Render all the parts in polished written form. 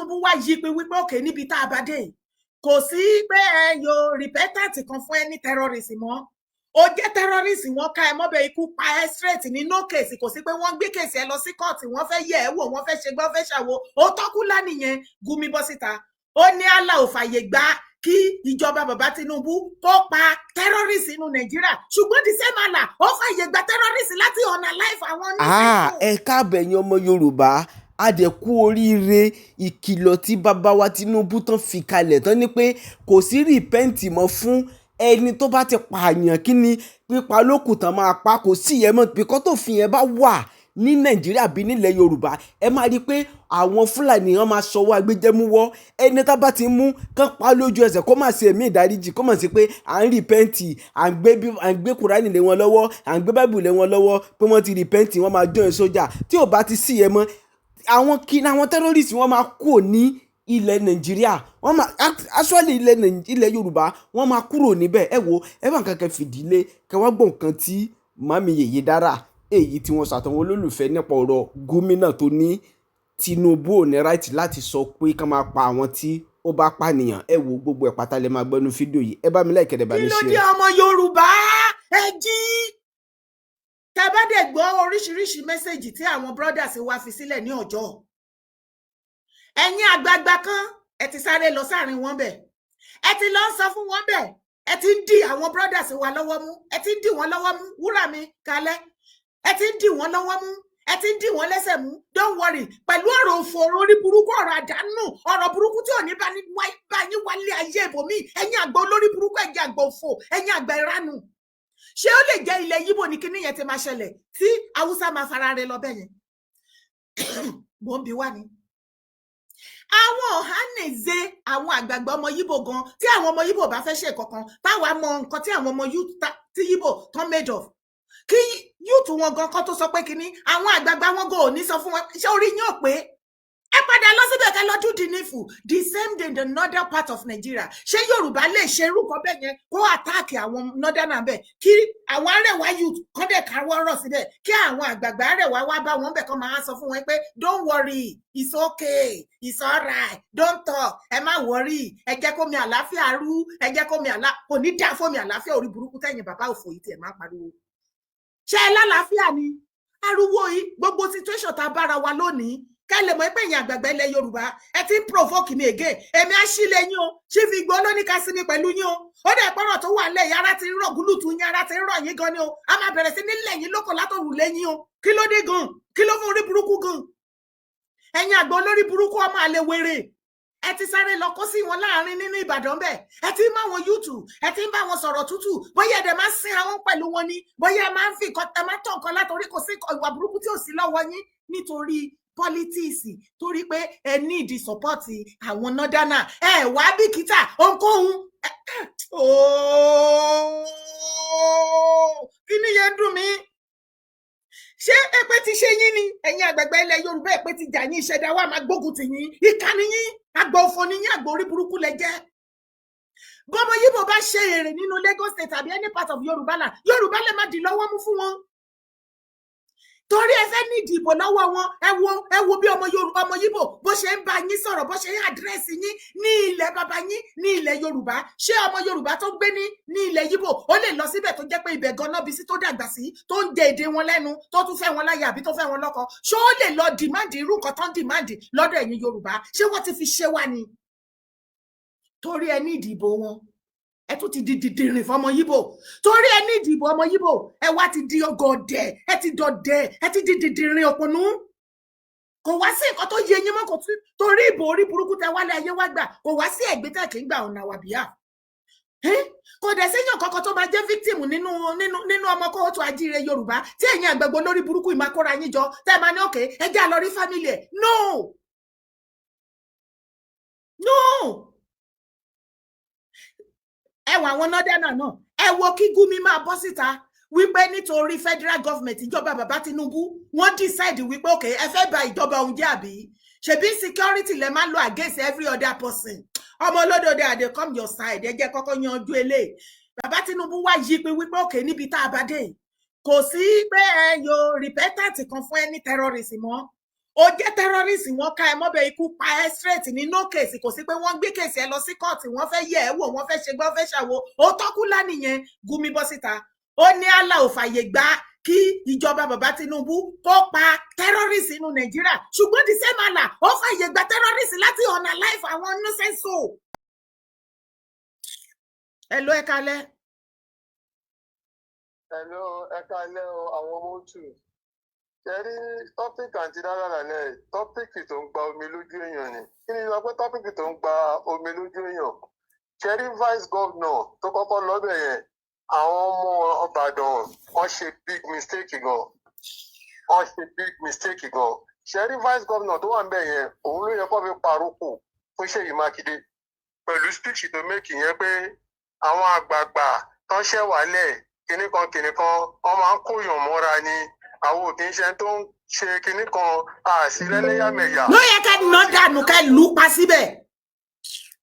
Tinubu wá yí pé wípé òkè níbi tá a bá dé kò sí pé ẹ yo repentant kan fún ẹni terrorist mọ́ ó jẹ́ terrorist wọ́n ká ẹ mọ́bẹ̀ ikú pa ẹ straight ní no case kò sí pé wọ́n gbé case ẹ lọ sí court wọ́n fẹ́ yẹ̀ ẹ́ wò wọ́n fẹ́ ṣe gbọ́ fẹ́ ṣàwo ó tọ́kúlá nìyẹn Gumi bọ́ síta ó ní Allah ò fàyè gbà kí ìjọba bàbá Tinubu kó pa terrorist inú Nàìjíríà ṣùgbọ́n the same Allah ó fàyè gbà terrorist láti ọ̀nà life àwọn oníṣègùn. ẹ káàbọ̀ ẹ̀yin ọmọ Yorùbá adẹ̀kú oríire ìkìlọ̀ tí bàbá wa Tinubu tán fi kalẹ̀ tán ni pé kò sí rìpẹ́ǹtì mọ́ fún ẹni tó bá ti pààyàn kí ni pípa lókùn tán máa pa kò sí ìyẹn mọ́ bíkọ́ tó fi yẹn bá wà ní Nàìjíríà bí nílẹ̀ Yorùbá ẹ máa rí i pé àwọn Fúlàní wọn máa ṣọwọ́ agbẹjẹmúwọ́ ẹni tá bá ti mú kán pa lójú ẹsẹ̀ kó má ṣe ẹ̀mí ìdáríjì kó má ṣe pé à ń rìpẹ́ǹtì à ń gbé Kùránì lé wọn lọ́wọ́ à ń gbé Báíbù lé wọn lọ́wọ́ pé wọ́n ti rìpẹ́ǹtì wọ́n máa join sójà tí ò bá ti sí yẹn mọ́ àwọn terrorists wọ́n máa kúrò ní ilẹ̀ Nàìjíríà wọ́n máa actually ilẹ̀ Yorùbá wọ́n máa kúrò níbẹ̀ ẹ wo ẹ bá nǹkan kan fìdílé kẹ wá gbọ́ nǹkan tí màmí Yèyé Dára èyí tí wọ́n ṣàtọ̀wọ́n olólùfẹ́ nípa ọ̀rọ̀ gómìnà tó ní Tinubu ò ní right láti sọ pé ká máa pa àwọn tí ó bá pànìyàn ẹ wo gbogbo ẹ̀ pátá lè máa gbọ́nú fídíò yìí ẹ bá mi láìkẹ́dẹ̀ bá mi ṣe. kí ló dé ọmọ Yorùbá ẹ jí tẹ́bá dẹ̀ gbọ́ oríṣiríṣi mẹ́sẹ̀gì tí àwọn brothers wa fi sílẹ̀ ní ọjọ́ ẹ̀yin àgbààgbà kan ẹ ti sáré lọ sáàrin wọn bẹ̀ ẹ ti lọ sọ fún wọn bẹ̀ ẹ ti ń dì àwọn brothers wa lọ́wọ́ mú ẹ ti ń dì wọ́n lọ́wọ́ mú wúrà mi kalẹ̀ ẹ ti ń dì wọ́n lọ́wọ́ mú ẹ ti ń dì wọ́n lẹ́sẹ̀ mú don't worry pẹ̀lú ọ̀rọ̀ òfò orí burúkú ọ̀rọ̀ àdánù ọ̀rọ̀ burúkú tí ò ní bá yín wálé ayé ibòmí ẹ̀yin àgbà olórí burúkú ẹ̀yin àgbà òfò ẹ̀yin àgbà ìranù ṣé ó lè jẹ́ ilẹ̀ Yíbò ní kíní yẹn ti máa ṣẹlẹ̀ tí Haúsá máa fara rẹ lọ bẹ́ẹ̀ yẹn mò ń bi wá ni àwọn Ohanaeze àwọn àgbààgbà ọmọ Yíbò gan tí àwọn ọmọ Yíbò bá fẹ́ ṣe kankan táwa mọ nǹkan tí àwọn ọmọ tí Yíbò tán made of kí yúùtù wọn gan kan tó sọ pé kíní àwọn àgbààgbà wọn gan ò ní sọ fún wọn ṣé orí yín ò pé ẹ padà lọ síbẹ̀ kẹ́ lọ́dún di nífù the same day in the northern part of Nigeria ṣé Yorùbá lè ṣe irúkọ bẹ́ẹ̀ yẹn kó àtáàkì àwọn northern abẹ kí àwọn Arẹwà youth kọ́ dẹ̀ káwọ́ rọ̀ síbẹ̀ kí àwọn àgbààgbà Arẹwà wá bá wọn bẹ̀ kọ́ máa sọ fún wọn pé don't worry it's okay it's alright don't talk ẹ má worry ẹ jẹ́ kó mi àlàáfíà rú ẹ jẹ́ kó mi kò ní dá fún mi àlàáfíà orí burúkú tẹ̀yìn bàbá òfò yìí tiẹ̀ máa pariwo ṣé ẹ lálàáfíà ni ariwo yìí gbogbo situation tá a bára wa lónìí kẹ́lẹ̀ mọ̀ pé èèyàn àgbàgbà ilẹ̀ Yorùbá ẹ ti ń provoke mi again èmi á sí lẹ́yìn o ṣí fi gbọ́ lóníkà sí mi pẹ̀lú yín o ó dẹ̀ pọ̀rọ̀ tó wà lẹ́yìn ara ti ń rọ̀ gúlùtù yín ara ti ń rọ̀ yín gan ni o a máa bẹ̀rẹ̀ sí ní lẹ́yìn lóko látòrù lẹ́yìn o kí ló dé gan kí ló fún orí burúkú gan ẹ̀yin àgbà olórí burúkú ọmọ àlè wèrè ẹ ti sáré lọ kó sí wọn láàrin nínú Ìbàdàn bẹ́ẹ̀ ẹ ti ń bá wọn YouTube ẹ ti ń bá wọn sọ̀rọ̀ tútù bóyá ẹ dẹ̀ máa ń sin àwọn pẹ̀lú wọn ni bóyá ẹ máa ń fi ẹ máa tọ̀ nǹkan látòrí kò sí ìwà burúkú tí ò sí lọ́wọ́ yín nítorí politics torí pé ẹ ní ìdí support àwọn nọdánà ẹ wá bìkítà ohunkóhun kí ni yẹn dùn mí ṣé èpè ti ṣe yín ni ẹ̀yin àgbàgbà ilẹ̀ Yorùbá èpè ti jà yín ìṣẹ̀dá wa máa gbógun tì yín ìkànnì yín àgbà òfò ni yín àgbà orí burúkú lẹ jẹ́ bọ́mọ Yíbò bá ṣe èrè nínú Lagos State tàbí any part of Yorùbá là Yorùbá lè má dì lọ́wọ́ mú fún wọn torí ẹ fẹ́ ní ìdìbò lọ́wọ́ wọn ẹ wo bí ọmọ Yíbò bó ṣe ń bá yín sọ̀rọ̀ bó ṣe ń àdírẹ́sì yín ní ilẹ̀ bàbá yín ní ilẹ̀ Yorùbá ṣé ọmọ Yorùbá tó gbé ní ilẹ̀ Yíbò ó lè lọ síbẹ̀ tó jẹ́ pé ibẹ̀ gan-an bí sí tó dàgbà sí tó ń jẹ èdè wọn lẹ́nu tó tún fẹ́ wọn láyà àbí tó fẹ́ wọn lọ́kọ ṣé ó lè lọ dìmáàdì irú nǹkan tó ń dìmáàdì lọ́dọ̀ ẹ̀yin Yorùbá ṣé wọ́n ti fi ṣe wá ni torí ẹ ní ìdìbò wọn ẹ tún ti di dìdìrìn fọmọ Yíbò torí ẹ ní ìdìbò ọmọ Yíbò ẹ wá ti di ọgọdẹ ẹ ti dọdẹ ẹ ti di dìdìrìn òpònú kò wá sí nǹkan tó yẹ yín mọ́ kò tún torí ìbò orí burúkú tẹ wálé ayé wá gbà kò wá sí ẹgbẹ́ tẹ kì í gbà ọ̀nà wàbíà kò dẹ̀ séyàn kankan tó máa jẹ́ victim nínú ọmọ kóòtù ajíire Yorùbá tí ẹ̀yin àgbẹ̀gbọ́ lórí burúkú ìmákóra yín jọ tẹ́ máa ní òkè ẹ jẹ́ àlọ́ rí fámìlì ẹ̀ no ẹ wọ àwọn nọdánà náà ẹ wo kí Gumi máa bọ́ síta wípé nítorí federal government ìjọba bàbá Tinubu wọ́n decide wípé òkè ẹ fẹ́ bà ìjọba òun jẹ́ àbí ṣebí security lẹ máa ń lo against every other person ọmọ olódòdó àdè come your side ẹ jẹ́ kọ́kọ́ yanjú eléyìí bàbá Tinubu wá yí pé wípé òkè níbi tá a bá dé kò sí pé ẹ yo repentant kan fún ẹni terrorist mọ́ ó jẹ́ terrorist wọ́n ká ẹ mọ́bẹ̀ ikú pa ẹ́ straight ní no case kò sí pé wọ́n gbé case ẹ lọ sí court wọ́n fẹ́ yẹ̀ ẹ́ wò wọ́n fẹ́ ṣe gbọ́ fẹ́ ṣàwo ó tọ́kú lánìyẹn Gumi bọ́ síta ó ní Allah ò fàyè gbà kí ìjọba bàbá Tinubu kó pa terrorist inú Nàìjíríà ṣùgbọ́n the same Allah ó fàyè gbà terrorist láti ọ̀nà life àwọn innocent soul. Hello ẹ kálẹ́. Hello ẹ kálẹ́ o àwọn ọmọ òtù. Ṣẹ́rí tọ́pìkì àti dára lálẹ́ tọ́pìkì tó ń gba omi lójú èèyàn ni. Kí ni wọ́n pẹ́ tọ́pìkì tó ń gba omi lójú èèyàn? Ṣẹ́rí vice governor tó kọ́kọ́ lọ́bẹ̀ yẹn, àwọn ọmọ Ìbàdàn wọ́n ṣe big mistake gan. Wọ́n ṣe big mistake gan. Ṣẹ́rí vice governor tó wà ń bẹ̀ yẹn, òun ló yẹ kó fi paroko fún Ṣèyí Mákindé. Pẹ̀lú speech tó mékì yẹn pé àwọn àgbààgbà tó ń ṣẹ̀ wálẹ̀ kìnnìkan wọ́n máa ń kóyàn mọ́ra ni. Àwọn òkè iṣẹ́ tó ń ṣe kinní kan àṣìlẹ́lẹ́yàmẹ̀yà. ló yẹ ká ná dànù ká lù ú pa síbẹ̀.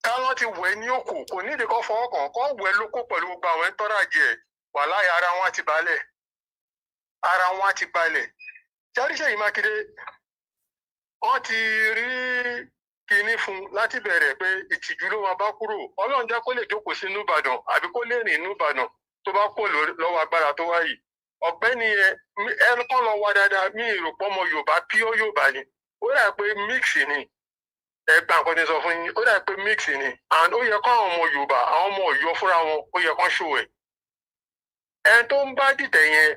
Káwọn ti wẹ̀ ní òkú kò nídìí kan fọwọ́ kàn kán wẹ̀ lóko pẹ̀lú gbogbo àwọn ẹ̀ńtọ́rà jẹ wàláhì ara wọn ti balẹ̀. Ara wọn ti balẹ̀. Jáde Ṣèyí Mákindé wọ́n ti rí kinní fún láti bẹ̀rẹ̀ pé ìtìjú ló máa bá kúrò. Ọlọ́run jẹ́ kó lè jókòó sínú Ìbàdàn àbí kó lè rìn inú Ìbàdàn tó bá kó lọ́wọ́ agbára tó wáyìí. Ọ̀gbẹ́ni ẹn kọ́ lọ wá dáadáa mi ìròpọ̀ ọmọ Yorùbá pure Yorùbá ni ó dà pé mix ni ẹgbẹ́ nǹkan ti sọ fún yín ó dà pé mix ni and ó yẹ kó àwọn ọmọ Yorùbá àwọn ọmọ Ọ̀yọ́ fúnra wọn ó yẹ kó ṣò ẹ̀. Ẹn tó ń bá dìtẹ̀ yẹn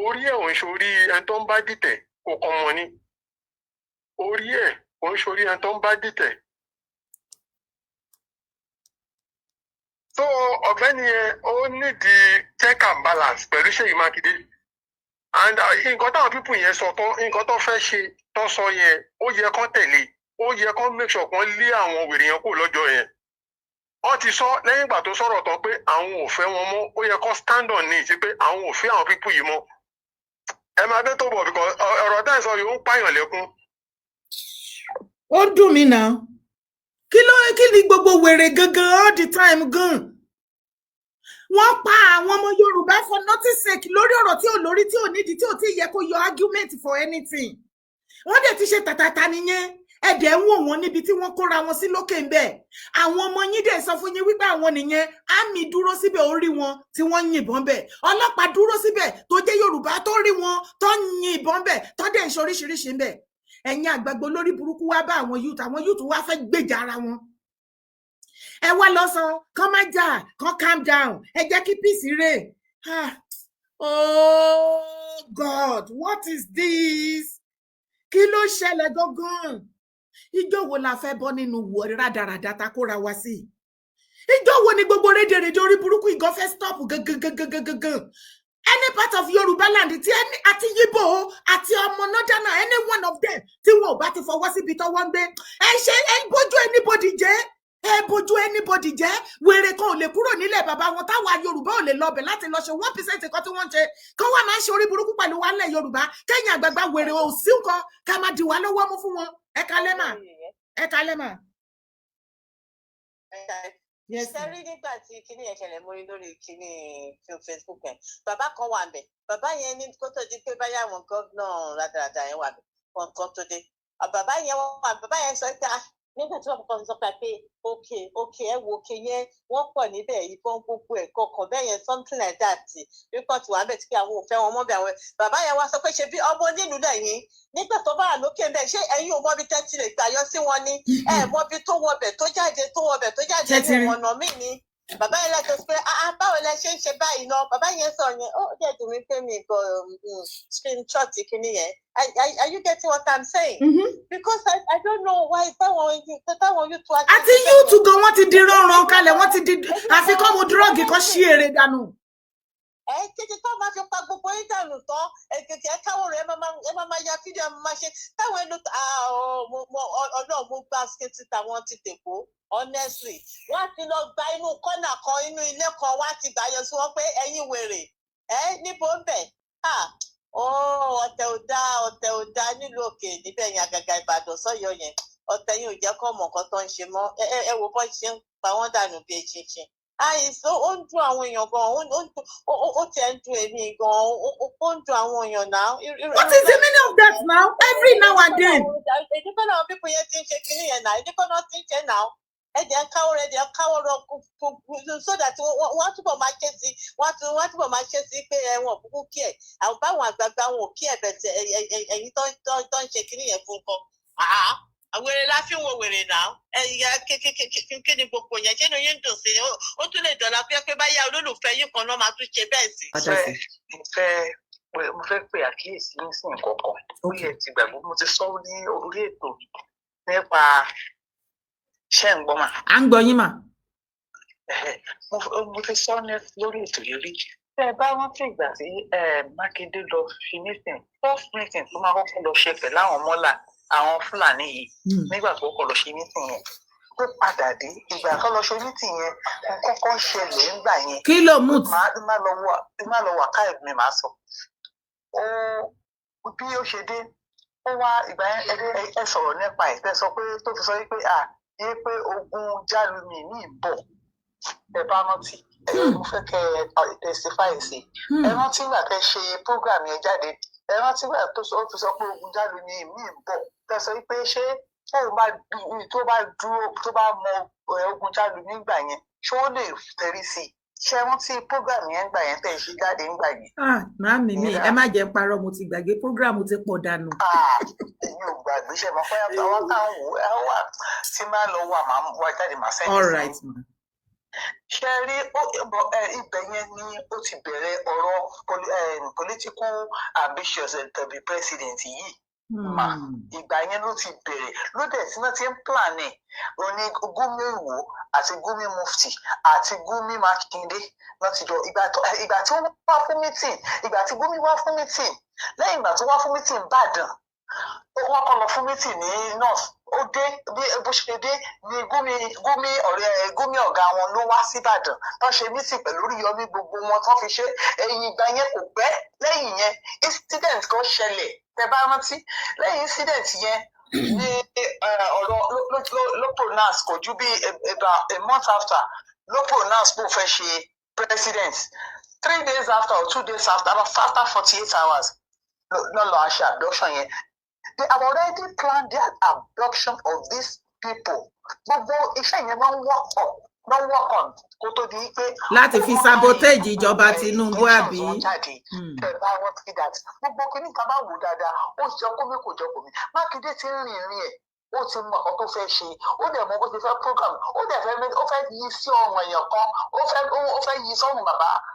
orí ẹ̀ ò ń ṣorí ẹn tó ń bá dìtẹ̀ kò kọ́ mọ ní orí ẹ̀ ò ń ṣorí ẹn tó ń bá dìtẹ̀. So ọ̀gbẹ́ni yẹn ó nídìí check and balance pẹ̀lú Ṣèyí Mákindé and nǹkan táwọn pípù yẹn sọ tán nǹkan tó fẹ́ ṣe tó sọ yẹn ó yẹ kán tẹ̀lé ó yẹ kán make sure kán lé àwọn wèrè yẹn kúrò lọ́jọ́ yẹn. Wọ́n ti sọ lẹ́yìn ìgbà tó sọ̀rọ̀ tán pé àwọn ò fẹ́ wọn mọ́ ó yẹ kán stand on ní ti pé àwọn ò fẹ́ àwọn pípù yìí mọ́. Ẹ máa bẹ́ tó bọ̀ because ọ̀rọ̀ tá ẹ̀ sọ yìí ó ń pààyàn lẹ́kún. ó dùn mí náà kí ni gbogbo wèrè gangan all the time gan. Wọ́n pa àwọn ọmọ Yorùbá for nothing sake lórí ọ̀rọ̀ tí ò lórí tí ò nídìí tí ò tí yẹ kó yọ argument for anything. Wọ́n dẹ̀ ti ṣe tàtàtà nìyẹn ẹ̀dẹ̀ ń wò wọ́n níbi tí wọ́n kóra wọn sí lókè ń bẹ̀. Àwọn ọmọ yín dẹ̀ sọ fún yín wípé àwọn nìyẹn àmì dúró síbẹ̀ ó rí wọn tí wọ́n yìnbọn bẹ̀. Ọlọ́pàá dúró síbẹ̀ tó jẹ́ Yorùbá tó rí wọn tó yìnbọn bẹ̀ tó dẹ̀ ń ṣe oríṣiríṣi ń bẹ̀. Ẹ̀yin àgbàgbọ́ lórí burúkú wá bá àwọn youth wá fẹ́ gbèjà ara wọn. Ẹ wá lọ sọ kán má jà kán calm down ẹ jẹ́ kí peace reign. Oh God, what is this? Kí ló ṣẹlẹ̀ gangan? Ìjọ wo la fẹ́ bọ́ nínú wọ rádaràdà ta kóra wá sí? Ìjọ wo ni gbogbo rédèrèdè orí burúkú ìgàn fẹ́ stop gangan? Any part of Yorùbá land tí ẹni àti Yíbò àti ọmọ Northern any one of them tí wọn ò bá ti fọwọ́ síbi tọ́wọ́ ń gbé ẹ ṣe ẹ bójú anybody jẹ́ ẹ bójú anybody jẹ́ wèrè kan ò lè kúrò nílẹ̀ bàbá wọn táwa Yorùbá ò lè lọbẹ̀ láti lọ ṣe 1% kan tí wọ́n ń ṣe kán wá máa ń ṣe orí burúkú pẹ̀lú wa nílẹ̀ Yorùbá kẹ́yìn àgbààgbà wèrè ò sí nǹkan ká máa dì wá lọ́wọ́ mú fún wọn ẹ kalẹ́ mà ẹ kalẹ́ mà. Sẹ́rí nígbà tí kíní yẹn ṣẹlẹ̀ mórí lórí kíní Facebook yẹn bàbá kan wà ńbẹ̀ bàbá yẹn ní kó tó di pé báyà àwọn gómìnà rádaràdà yẹn wà ńbẹ̀ wọn kan tó dé bàbá yẹn sọ pé nígbà tí wọn kọ́kọ́ sọ pé òkè ẹ wo òkè yẹn wọ́n pọ̀ níbẹ̀ ìbọn gbogbo ẹ̀ kọ̀ọ̀kan bẹ́ẹ̀ yẹn something like that report wà ńbẹ̀ tí pé àwọn ò fẹ́ wọn mọ́ bí àwọn bàbá yẹn wá sọ pé ṣe bí ọmọ onílùú lẹ́yìn nígbà tó bá wà lókè ńbẹ̀ ṣé ẹ̀yin ò mọbi tẹ́tí lè gbà yọ sí wọn ní mọbi tó wọbẹ̀ tó jáde ní ọ̀nà míì ni bàbá yẹn lẹ́tọ̀ pé báwo lẹ ṣe ń ṣe báyìí náà bàbá yẹn sọ yẹn ó dẹ̀ dùn mí pé mi kò screenshot kìíní yẹn are you getting what I'm saying? Because I don't know why táwọn yóò tó àti yóò tún gan wọ́n ti di rọrùn kalẹ̀ wọ́n ti di àfikún mu dúrọ́ọ̀gì kan ṣí èrè dànù. Títí tó máa fi pa gbogbo yín dànù tán èkìtì ẹ káwọn rẹ ẹ máa ya fídíò ẹ máa ṣe táwọn ẹnu Ọlọ́run mo gbà sketi táwọn ti tèkó honestly wọ́n ti lọ gba inú kọ́nà kan inú ilé kan wọ́n ti gbà yọ sí wọn pé ẹ̀yin wèrè níbo ń bẹ̀ ọ̀tẹ̀ ò dá nílùú òkè níbẹ̀ yẹn àgàgà Ìbàdàn sọ́yọ́ yẹn ọ̀tẹ̀ yìí ò jẹ́ kọ́ mọ̀ nǹkan tó ń ṣe mọ́ ẹ wo bọ́ ṣe ń pa wọ́n dànù bí eṣinṣin àìsàn ó ń dùn àwọn èèyàn gan ó tiẹ̀ ń dùn èmi gan ó ń dùn àwọn èèyàn náà. What is the meaning of that now? Every now and then. èdè kan náà pípọ̀ yẹn ti ń ṣe kínní yẹn náà èdè kan náà ti ń ṣe náà ẹ̀jẹ̀ ń káwọ́ rọ so that wọ́n túbọ̀ máa ṣe sí wọ́n túbọ̀ máa ṣe sí pé ẹ̀wọ̀n kúkú kí ẹ̀ àwọn báwọn àgbààgbà wọn ò kí ẹ̀ bẹ̀tẹ̀ ẹ̀yìn tó ń ṣe kínní yẹn fún kan. Àwèrè la fi ń wo wèrè náà ẹ̀yà kí ni gbogbo yẹn ṣé ni yín dùn sí ó tún lè dọ̀la pé báyà olólùfẹ́ yín kan náà máa tún ṣe bẹ́ẹ̀ sí. Mo fẹ́ pè àkíyèsí ní sí nǹkan kan ó yẹ ti gbàgbọ́ mo ti sọ ní orí ètò nípa ṣẹ́ ń gbọ́ mà. À ń gbọ́ yín mà. Mo ti sọ lórí ètò yìí rí tẹ́ ẹ bá rántí ìgbà tí Mákindé lọ fi meeting first meeting tó máa kọ́kọ́ lọ ṣe pẹ̀lú àwọn mọ́là àwọn Fúlàní yìí nígbà tó kọ́ lọ ṣe meeting yẹn ó padà dé ìgbà tó lọ ṣe meeting yẹn kọ́kọ́ ṣẹlẹ̀ ńgbà yẹn kí ló mú má lọ wà káyọ̀ mi máa sọ bí ó ṣe dé ó wá ìgbà yẹn ẹ sọ̀rọ̀ nípa ẹ̀ tẹ́ sọ pé tó fi sọ pé yé pé ogun jálùmí ní ìbọ̀ ẹ bá rántí mo fẹ́ kẹ́ ẹ testify sí ẹ rántí ìgbà tẹ́ ṣe program yẹn jáde ẹ rántí ìgbà tó fi sọ pé ogun jálùmí ní ìbọ̀ tẹ́ sọ pé ṣé tó bá mọ ogun jálùmí gbà yẹn ṣé ó lè tẹrí sí i ṣé rántí program yẹn gbà yẹn tẹ́ ṣe jáde ńgbà yẹn. Màámi mi ẹ má jẹ́ parọ́ mo ti gbàgbé program ti pọ̀ dànù. èmi ò gbàgbé ṣe mọ fọyà àwọn táwọn wò ẹ wà tí máa lọ wà máa wá jáde máa sẹ́yìn. All right ma. ṣe rí ibẹ̀ yẹn ni ó ti bẹ̀rẹ̀ ọ̀rọ̀ political ambitions tàbí president yìí mà ìgbà yẹn ló ti bẹ̀rẹ̀ ló dẹ̀ tí wọ́n ti ń plan ẹ̀ òní Gumi Ìwó àti Gumi Mufti àti Gumi Makinde láti jọ ìgbà tí wọ́n wá fún meeting ìgbà tí Gumi wá fún meeting lẹ́yìn ìgbà tó wá fún meeting Ìbàdàn wọ́n kọ́ lọ fún meeting ní north ó dé bí bó ṣe dé ní Gumi ọ̀gá wọn ló wá síbàdàn wọ́n ṣe meeting pẹ̀lú Oríyọmí gbogbo wọn tó fi ṣe ẹ̀yìn ìgbà yẹn kò pẹ́ lẹ́yìn yẹn incident kan ṣẹlẹ̀ tẹ́ bá rántí lẹ́yìn incident yẹn ní ọ̀rọ̀ ló pronounce kò ju bí about a month after ló pronounce bó fẹ́ ṣe president 3 days after or 2 days after 48 hours ló lọ àṣà abduction yẹn. They have already planned their abduction of these people. Gbogbo iṣẹ́ yẹn máa ń work on kó tó di pé. Láti fi sabotage ìjọba Tinubu àbí. Gbogbo kìíní kan bá wò dáadáa, ó jọ kómi kò jọ kómi. Mákindé ti ń rìn ẹ̀, ó ti mọ ọkọ tó fẹ́ ṣe, ó dẹ̀ mọ bó ti fẹ́ program, ó fẹ́ yí sí ọ̀run èèyàn kan, ó fẹ́ yí sọ́run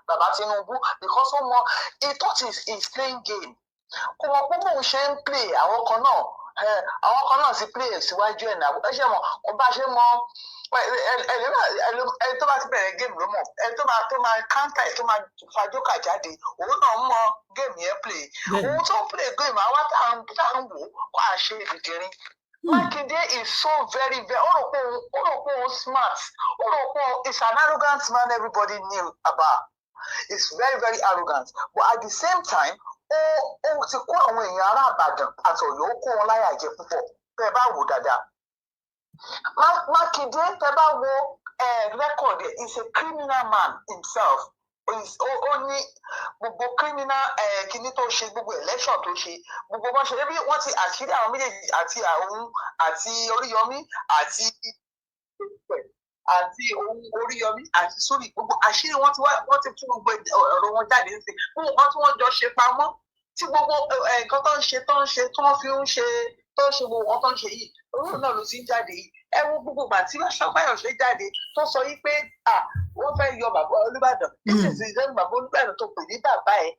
bàbá Tinubu because ó mọ he thought he's playing game. Kò mọ̀ pé bóun ṣe ń play àwọn kan náà sì play síwájú ẹ̀ náà ẹ ṣe mọ̀ kó bá ṣe mọ̀ ẹni tó bá ti bẹ̀rẹ̀ géèmù ló mọ̀ ẹni tó máa káńtà ẹ̀ tó máa fa jókà jáde òun náà mọ géèmù yẹn play òun tó ń play géèmù àwa tá à ń wò kó à ṣe ìdìrín. Mákindé is so very very ó rò pé òun smart ó rò pé he's an arrogant man everybody knew about. He's very very arrogant but at the same time ó ti kó àwọn èèyàn ará Ìbàdàn àti Ọ̀yọ́ ó kó wọn láyà jẹ púpọ̀ tẹ́ bá wò dáadáa. Mákindé tẹ́ bá wo record is a criminal man himself ó ní gbogbo criminal kìíní tó ṣe gbogbo election tó ṣe gbogbo wọn ṣe bí wọ́n ti àṣírí àwọn méjèèjì àti àwọn àti Oríyọmí àti ohun Oríyọmí àti sórí gbogbo àṣírí wọ́n ti tún gbogbo ọ̀rọ̀ wọn jáde ń sìn fún wọn tí wọ́n jọ ṣe pamọ́ tí gbogbo nǹkan tó ń ṣe tí wọ́n fi ń ṣe tó ń ṣe gbogbo wọn tó ń ṣe yìí òun náà ló ti ń jáde yìí ẹ wo gbogbo ìgbà tí Fáyọ̀ṣe jáde tó sọ yìí pé wọ́n fẹ́ yọ bàbá Olúbàdàn nísinsìnyí bàbá Olúbàdàn tó pè ní bàbá ẹ̀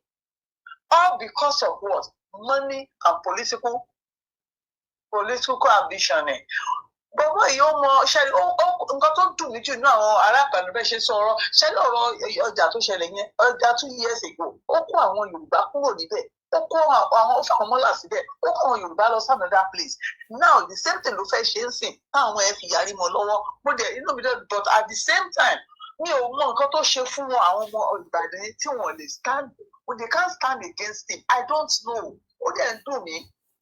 all because of what money and political ambition ẹ̀. Gbogbo èyí ó mọ nǹkan tó dùn mí jù ní àwọn aráàlú bẹ́ẹ̀ ṣe sọ̀rọ̀ ṣẹlẹ̀ ọ̀rọ̀ ọjà tó ṣẹlẹ̀ yẹn ọjà 2 years ago ó kó àwọn Yorùbá kúrò níbẹ̀ ó kó àwọn fáwọn mọ́là síbẹ̀ ó kó àwọn Yorùbá lọ sí another place now the same thing ló fẹ́ ṣe ń sìn táwọn ẹ̀ fi yarí mọ́ lọ́wọ́ mo dẹ̀ inú mi dẹ̀ but at the same time mi ò mọ nǹkan tó ṣe fún wọn àwọn ọmọ Ìbàdàn tí wọ́n lè stand they can't stand against him I don't know ó dẹ̀ ń dùn mí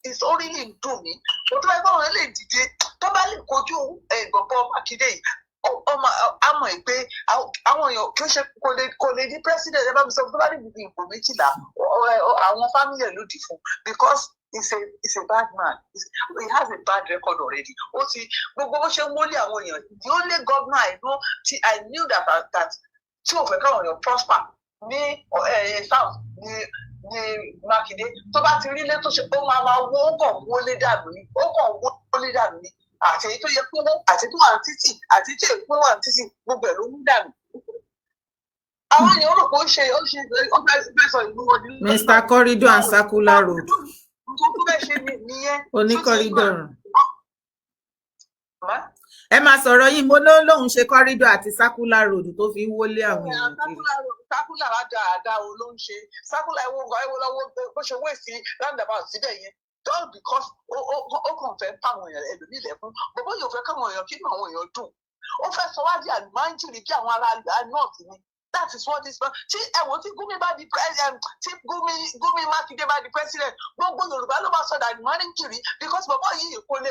it's really ń dùn mí ó tó bá yẹ kó wọn lè dìde tó bá lè kojú ìgbọ̀nbọ̀ Mákindé yìí a mọ̀ pé àwọn èèyàn kí ó ṣe kò lè di president ẹ bá mi sọ tó bá ní ìbò 12 àwọn family ẹ̀ ló dì fún because he's a bad man. He has a bad record already. Ó ti gbogbo bó ṣe ń wọlé àwọn èèyàn. The only governor I knew that tí ò fẹ́ káwọn èèyàn prosper ní south ní Mákindé tó bá ti rí ilé tó ṣe ó máa wó ó kàn wọlé dànù ni àti èyí tó yẹ kó wọ́n àti tó wà ní títì àti tí èyí tó wà ní títì gbogbo ẹ̀ ló mú dànù. Àwọn èèyàn rò pé ó fẹ́ sọ ìlú wọn. Mr. Corridor and Circular Road. Nǹkan tó fẹ́ ṣe nìyẹn. Oní corridor. Ẹ máa sọ̀rọ̀ yìí mo lóun ṣe corridor àti Circular Road tó fi ń wọlé àwọn èèyàn kiri. Circular àdáadáa wo ló ń ṣe Circular ẹwọ lọ́wọ́ bó ṣe wé sí roundabout síbẹ̀ yẹn just because ó kàn fẹ́ pàwọn èèyàn ẹlòmíì lẹ́kún bọ́bọ́ yóò fẹ́ káwọn èèyàn kí àwọn èèyàn dùn ó fẹ́ sọ wá di àlùmáńjìrì kí àwọn ará north ni that is what this man tí ẹ̀wọ̀n tí Gumi bá di president tí Gumi Mákindé bá di president gbogbo Yorùbá ló máa sọ di àlùmáńjìrì because bọ́bọ́ yìí kò lè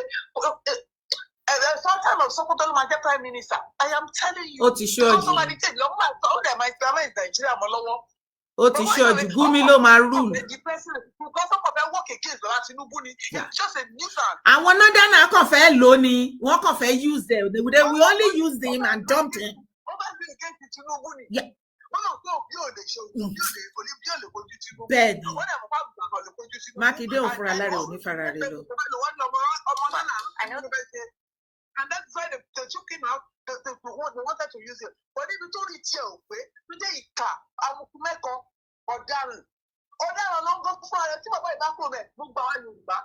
sometime of Sokoto ló máa jẹ́ prime minister I am telling you. Ó ti ṣọ́ọ̀jù. Because somebody take lọ́wọ́ máa tọ́ ó dẹ̀ máa Islamist Nàìjíríà mọ́ lọ́wọ́. Ó ti ṣọ́ọ̀jù Gumi ló máa rule. Àwọn Northern kàn fẹ́ lò ní wọ́n kàn fẹ́ use them they will only use them and dump them. Bẹ́ẹ̀ni Mákindé ò fúnra lára ò ní fara rẹ̀ lọ. And that's why they took him out. They wanted to use him. But if you don't reach here, today ìkà amukumẹ́kọ ọ̀daràn ló ń gbọ́ fún ara tí bàbá ìbá kúrò bẹ́ẹ̀ gbogbo àwọn Yorùbá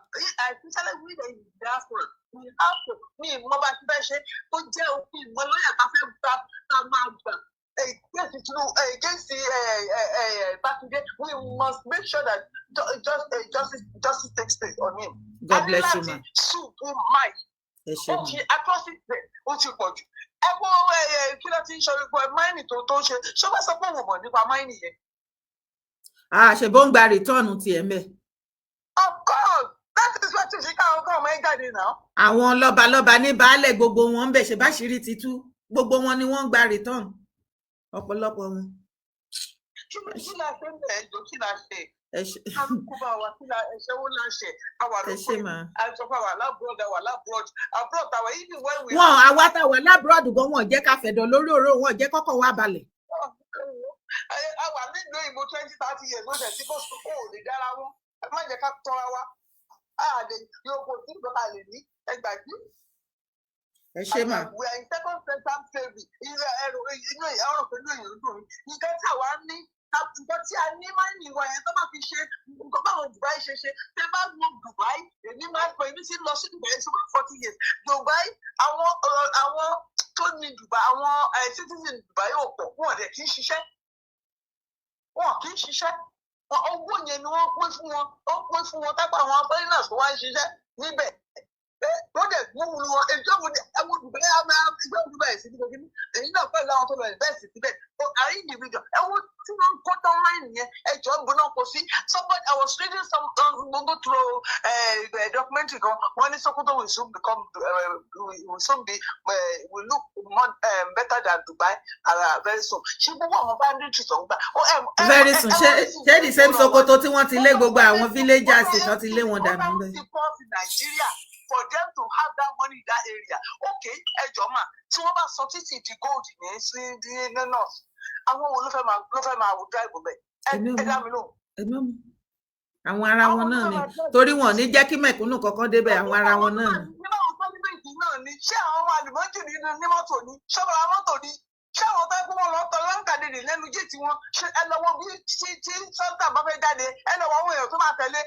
especially we the diaspora we have to ní ìmọ̀ bá ti fẹ́ ṣe tó jẹ́ òfin ìmọ̀ lọ́yà tá fẹ́ gbà tá máa gbà against Mákindé we must make sure that justice takes place on him. God bless you, ma. Sue him might. Atrocity ó ti pọ̀ jù. Ẹ wo kí ló ti ń ṣe orúkọ máìnì tó ń ṣe ṣé wọ́n sọ pé òun mọ̀ nípa máìnì yẹn. Ṣèbó ń gba rìtọ́ọ̀nù tiẹ̀ mẹ́. Of course that is what you ṣe káwọn ọmọ ẹ jáde náà. Àwọn lọ́balọ́ba ní baálẹ̀ gbogbo wọn ń bẹ̀ ṣe bá ṣírí ti tú gbogbo wọn ni wọ́n ń gba rìtọ́ọ̀nù ọ̀pọ̀lọpọ̀ wọn. Kí la ṣe ń bẹ̀ ẹ̀jọ̀ kí la ṣe. Kálukú bá wa kí la ẹ̀ṣẹ̀ wo la ṣe àwa ló pé àìsàn fún àwa lábúrọ̀dù àwa even when we. Wọn àwa táwa lábúrọ̀dù gan wọn jẹ́ ká fẹ̀dọ̀ lórí ọ̀rọ̀ wọn jẹ́ kọ́kọ́ wá balẹ̀. Àwa nílò ìmọ̀ 20-30 years ló ṣẹ̀ tí kò lè dára wọn ẹ má jẹ́ ká tọ́ra wa a lè yóò kó tí nǹkan a lè ní ẹgbàgbé. Ẹ ṣe mà. We are in second century slavery inú ọ̀rọ̀ pẹ̀lú èèyàn dùn mí nǹkan tí àwa ní nǹkan tí a ní máa ń yìnbọn yẹn tó bá fi ṣe nǹkan báwọn Dubai ṣe tẹ bá lọ Dubai èmi máa ń pè mí sí lọ sí Dubai sí 40 years Dubai àwọn tó ní Dubai àwọn citizen Dubai ò pọ̀ wọn dẹ̀ kì í ṣiṣẹ́ owó yẹn ni wọ́n pín fún wọn tápá àwọn foreigners tó wá ń ṣiṣẹ́ níbẹ̀ wọ́n dẹ̀ gbóhùn wọn ẹjọ́ wo ni ẹwọ́ Dubai ẹgbẹ́ Dubai sí nígbà kí èyí náà pẹ̀lú àwọn tó lọ invest síbẹ̀ àrí individual ẹwọ́ tí wọ́n ń kó down line yẹn ẹjọ́ ń gbóná kó sí somebody I was reading some gbogbo through documentary kan wọ́n ní Sokoto will soon become will look more better than Dubai very soon ṣé gbogbo àwọn banditry tó ń gbà. Very soon ṣé the same Sokoto tí wọ́n ti lé gbogbo àwọn villagers kan ti lé wọn dànù bẹ́ẹ̀. For them to have that money in that area. Okay, ẹjọ́ mà tí wọ́n bá sọ títì di gold ní sí ní north àwọn wo ló fẹ́ máa drive bẹ́ẹ̀ ẹ dá mi lóhùn. Àwọn ara wọn náà ni torí wọn ò ní jẹ́ kí mẹ̀kúnnù kankan débẹ̀ àwọn ara wọn náà ni. Nínú àwọn pálímẹ̀ntì náà ni ṣé àwọn ọmọ àlùmọ́jì ní mọ́tò ni ṣọ́bàrà mọ́tò ni ṣé àwọn tó gbọ́ wọn lọ tọ́ lọ́nkàdédè lẹ́nu jẹ́ tiwọn ṣé ẹ lọ́wọ́ bí tí sọ́ńtà bá fẹ́ jáde ẹ lọ́wọ́ àwọn èèyàn tó máa tẹ̀lé.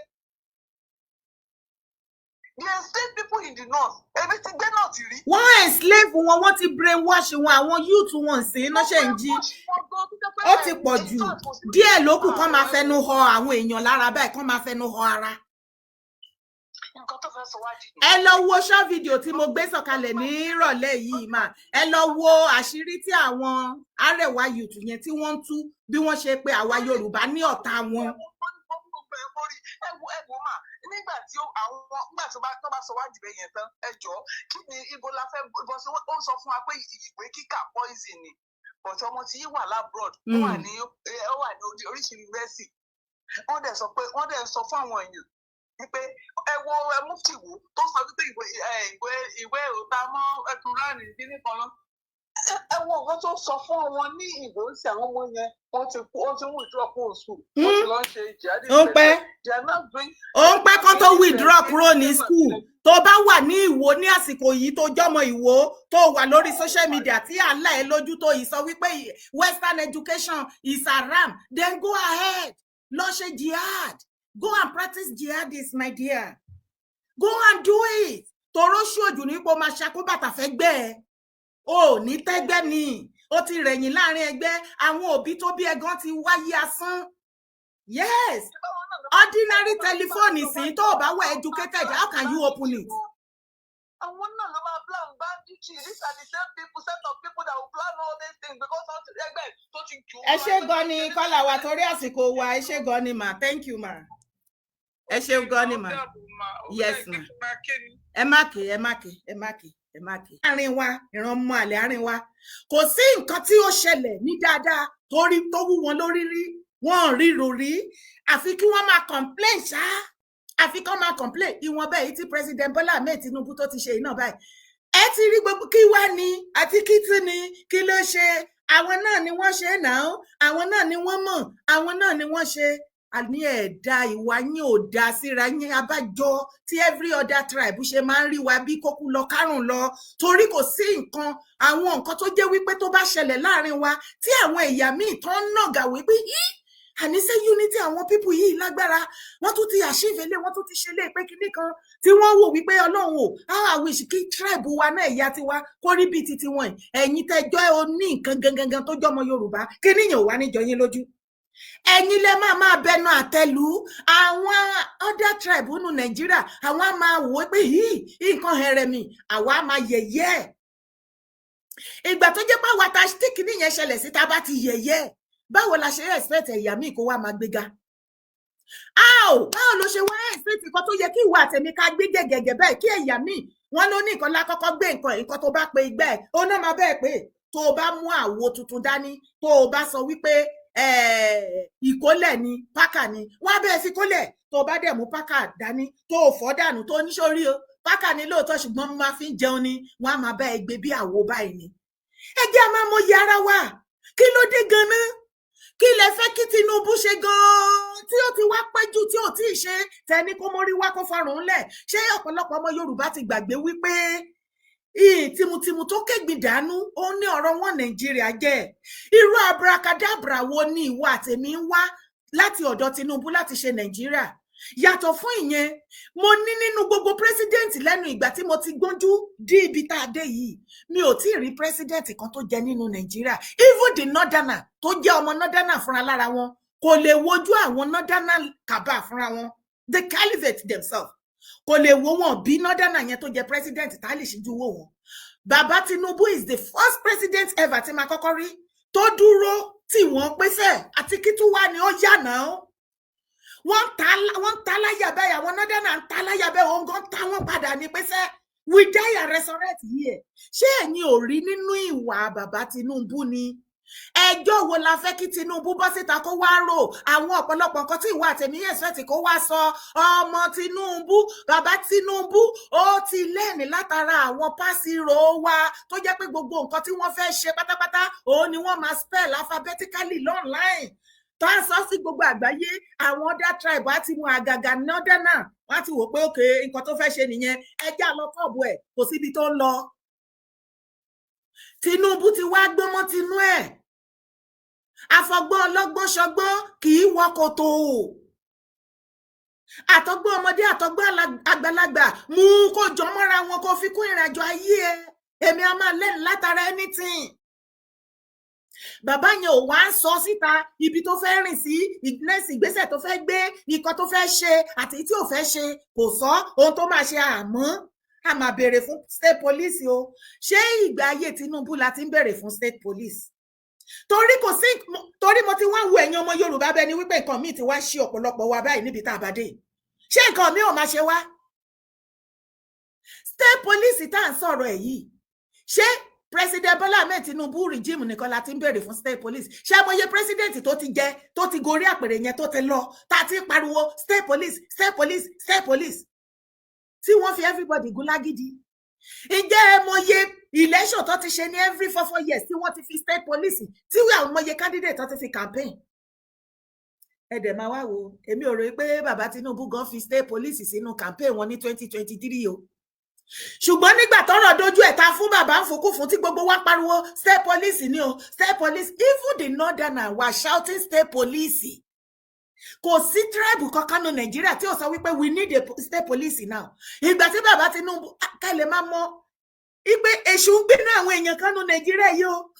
They enslave people in the north. Ebi ti gbé náà ti rí. Wọ́n enslave wọn, wọ́n ti brainwash wọn, àwọn youth wọn sí iná ṣe ń jí. Ó ti pọ̀ jù. Díẹ̀ ló kù kán máa fẹnu họ àwọn èèyàn lára báyìí kán máa fẹnu họ ara. Ẹ lọ wo short video tí mo gbé sọ̀kalẹ̀ ní ìrọ̀lẹ́ yìí mà. Ẹ lọ wo àṣírí tí àwọn Arewa youth yẹn tí wọ́n ń tú bí wọ́n ṣe pé àwa Yorùbá ní ọ̀tá wọn. nígbà tí tó bá sọ wá dìbẹ̀ yẹn tán ẹ jọ kí ni ibo la fẹ́ bọ́ sí ó sọ fún wa pé ìwé kíkà poison ni but ọmọ tí wà labroad ó wà ní oríṣi yunifásitì wọ́n dẹ̀ sọ fún àwọn èèyàn wípé ẹ wo mufti wo tó sọ wípé ìwé òta mọ́ ẹkùnránì dín kan lọ ẹ wo nǹkan tó sọ fún wọn ní ìbò ń ṣe àwọn ọmọ yẹn wọ́n ti withdraw kúrò school wọ́n ti lọ ń ṣe jihadi ó ń pẹ́ kán tó withdraw kúrò ní school tó bá wà ní Ìwó ní àsìkò yìí tó jọmọ Ìwó tó wà lórí social media tí àlá ẹ lójú tó yìí sọ wípé western education is haram then go ahead lọ ṣe jihad go and practice jihadis my dear go and do it tòró ṣojú ní kó máa ṣàkóbàtà fẹ́ gbẹ́ ẹ o ní tẹ́gbẹ́ ni ó ti rẹ̀yìn láàrin ẹgbẹ́ àwọn òbí tó bí ẹ̀gán ti wáyé asán yes ordinary telephone ìsìn tó o bá wà educated how can you open it. àwọn náà ló máa plan banditry these are the same people set of people that will plan all these things because wọ́n ti ẹgbẹ́ tó ti jù. ẹ ṣé gan ni kọ́lá wa torí àsìkò wa ẹ ṣé gan ni ma thank you ma ẹ ṣé gan ni ma yes ma ẹ má ké àárín wa ìran mọ àlẹ àárín wa kò sí nǹkan tí ó ṣẹlẹ̀ ní dáadáa torí tó wú wọn lórí rí wọn ríro rí àfi kí wọ́n máa complain ṣá àfi kí wọ́n máa complain ìwọ̀n bẹ́ẹ̀ tí president Bola Ahmed Tinubu tó ti ṣe iná báyìí ẹ ti rí gbogbo kí wá ní àti kí tí ni kí ló ṣe àwọn náà ni wọ́n ṣe náà àwọn náà ni wọ́n mọ̀ àwọn náà ni wọ́n ṣe àní ẹ̀dá ìwà yín ò dá síra yín abájọ tí every other tribe ṣe máa ń rí wa bí kókú lọ kárùn lọ torí kò sí nǹkan àwọn nǹkan tó jẹ́ wípé tó bá ṣẹlẹ̀ láàrin wa tí àwọn ẹ̀yà míì tán nàgà wípé àní ṣe unity àwọn people yìí lágbára wọ́n tún ti àṣìfẹ́lẹ́ wọ́n tún ti ṣe lé pé kinní kan tí wọ́n wò wípé ọlọ́run ò àwọn ìṣìkí tribe wa náà ẹ̀yà tiwa kó rí bíi titi wọn ẹ̀yin tẹ́jọ́ ó ní nǹkan gangan tó jọmọ Yorùbá kinní yẹn ò wá níjọ yín lójú ẹ̀yin lẹ máa bẹnu àtẹ́lù àwọn other tribe nínú Nàìjíríà àwọn á máa wò ó pé nǹkan hẹrẹmì àwa á máa yẹ̀yẹ́ ìgbà tó jẹ́ pé àwa ta stick níyẹn ṣẹlẹ̀ sí ta bá ti yẹ̀yẹ́ báwo la ṣe expect ẹ̀yà míì kó wá máa gbéga báwo ló ṣe wá expect nǹkan tó yẹ kí ìwà àtẹ̀mí ká gbé gẹ̀gẹ̀gẹ̀ bẹ́ẹ̀ kí ẹ̀yà míì wọ́n ló ní nǹkan lákọ́kọ́ gbé nǹkan tó bá pe igbá ẹ̀ ó náà máa bẹ́ẹ̀ pé tó o bá mú àwo tuntun dání tó o bá sọ wípé ìkólẹ̀ ni pákà ni wọ́n á bẹ́ẹ̀ fi kólẹ̀ tó o bá dẹ̀ mú pákà dání tó o fọ́ dànù tó níṣòrí o pákà ni lóòótọ́ ṣùgbọ́n mo máa fi ń jẹun ni wọ́n á máa bá ẹ gbé bí àwo báyìí ni ẹ jẹ́ a máa mọyì ara wa kí ló dé ganan kí lẹ fẹ́ kí Tinubu ṣe gan-an tí ó ti wá pẹ́ jù tí ò tí ì ṣe tẹni kó mórí wá kó farùn lẹ̀ ṣé ọ̀pọ̀lọpọ̀ ọmọ Yorùbá ti gbàgbé wípé tìmùtìmù tó kégbìn dànù ó ní ọ̀rọ̀ wọn Nàìjíríà jẹ́ irú abracadabra wo ni ìwọ àtẹ̀mí ń wá láti ọ̀dọ̀ Tinubu láti ṣe Nàìjíríà yàtọ̀ fún ìyẹn mo ní nínú gbogbo pírẹsidẹ́ǹtì lẹ́nu ìgbà tí mo ti gbójú dí ibi tá a dé yìí mi ò tí ì rí pírẹsidẹ́ǹtì kan tó jẹ nínú Nàìjíríà even the northerner tó jẹ́ ọmọ northerner fúnra lára wọn kò lè wojú àwọn northerner kaba fúnra wọn the caliphate themselves kò lè wo wọn bí northerner yẹn tó jẹ pírẹsidẹ́ǹtì tá a lè ṣíjú wò wọn bàbá Tinubu is the first president ever tí máa kọ́kọ́ rí tó dúró tí wọ́n pèsè àti kí tún wá ní ó yà náà wọ́n ta láyà bẹ́ẹ̀ àwọn northerner ń ta láyà bẹ́ẹ̀ wọ́n gan ta wọ́n padà ní pèsè we die and resurrect here ṣé ẹ̀yin ò rí nínú ìwà bàbá Tinubu ni ẹjọ́ wo la fẹ́ kí Tinubu bọ́ síta kó wá rò àwọn ọ̀pọ̀lọpọ̀ nǹkan tí ìwà àtẹ̀míyẹ̀ sẹ́ẹ̀tì kó wá sọ ọmọ Tinubu bàbá Tinubu ó ti lẹ́ẹ̀ni látara àwọn pásírò wa tó jẹ́ pé gbogbo nǹkan tí wọ́n fẹ́ ṣe pátápátá òun ni wọ́n máa spell alphabetically online tó ń sọ sí gbogbo àgbáyé àwọn other tribe á ti mú àgàgà northerner wọ́n á ti wò pé òkè nǹkan tó fẹ́ ṣe nìyẹn ẹjá lọ kọ́ọ̀bù ẹ̀ kò síbi tó ń lọ Tinubu ti wá gbọ́mọ́ tinú ẹ̀ afọgbọ́n ọlọ́gbọ́n ṣọgbọ́n kì í wọ kòtò àtọgbọ́n ọmọdé àtọgbọ́n àgbàlagbà mú kó jọ mọ́ra wọn kó fi kún ìrìnàjò ayé ẹ èmi a máa lẹ́nu látara anything bàbá yẹn ò wá ń sọ síta ibi tó fẹ́ rìn sí ìgbésẹ̀ tó fẹ́ gbé nǹkan tó fẹ́ ṣe àti tí ò fẹ́ ṣe kò sọ ohun tó máa ṣe àmọ́ a máa béèrè fún state police o ṣé ìgbà ayé Tinubu la ti ń béèrè fún state police torí kò sí torí mo ti wá wo ẹ̀yin ọmọ Yorùbá bẹ́ẹ̀ ni wípé nǹkan míì ti wá ṣe ọ̀pọ̀lọpọ̀ wa báyìí níbi tá a bá dé ṣé nǹkan mi ò máa ṣe wá? State police tá à ń sọ̀rọ̀ ẹ̀ yìí, ṣé President Bola Ahmed Tinubu regime nìkan la ti ń béèrè fún state police? Ṣé àmọye president tó ti jẹ tó ti gorí àpèrè yẹn tó ti lọ tá a ti pariwo state police state police state police tí wọ́n fi everybody gún lágídí? Ǹjẹ́ ẹ mọye election tó ti ṣe ní every 4 years tí wọ́n ti fi state police tí àwọn mọye candidate tó ti fi campaign? Ẹ dẹ̀ máa wá wo, èmi ò rò pé bàbá Tinubu gan fi state police sínú campaign wọn ní 2023 o. Ṣùgbọ́n nígbà tọ́rọ̀ dojú ẹ̀ ta fún bàbá ń fokú fún tí gbogbo wa pariwo state police ni o, state police, even the northerners were shouting state police. Kò sí tribe kankan ní Nàìjíríà tí ó sọ wípé we need a state police now. Ìgbà tí bàbá Tinubu kálẹ̀ máa mọ̀ ipe èṣù ń gbénú àwọn èèyàn kan ní Nàìjíríà yìí o.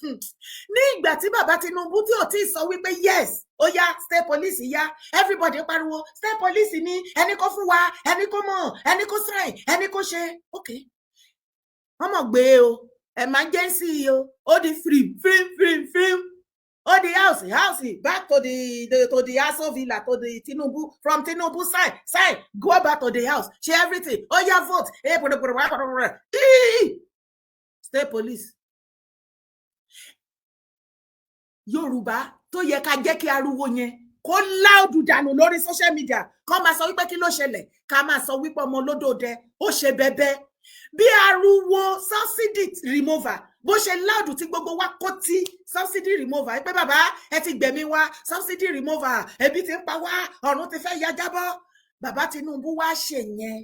Ní ìgbà tí bàbá Tinubu tí ò tí ì sọ wípé yes ó yá state police yá, everybody pariwo state police ni ẹni kó fún wa, ẹni kó mọ̀, ẹni kó sign, ẹni kó ṣe. Okay, wọ́n mọ̀ gbé o, emergency o, ó di free ó di house back to the Aso Villa, to the Tinubu, from Tinubu sign go back to the house, ṣe everything, ó yá vote state police. Yorùbá tó yẹ ká jẹ́ kí ariwo yẹn kó láòdù dànù lórí social media, kó máa sọ wípé kí ló ṣẹlẹ̀, ká máa sọ wípé ọmọ olódòdẹ ó ṣe bẹbẹ bí ariwo subsidy remover bó ṣe láòdù tí gbogbo wa kó tí subsidy remover pé bàbá ẹ ti gbẹ̀mí wa, subsidy remover ebi ti ń pa wá, ọ̀run ti fẹ́ ya jábọ́. Bàbá Tinubu wá ṣe yẹn,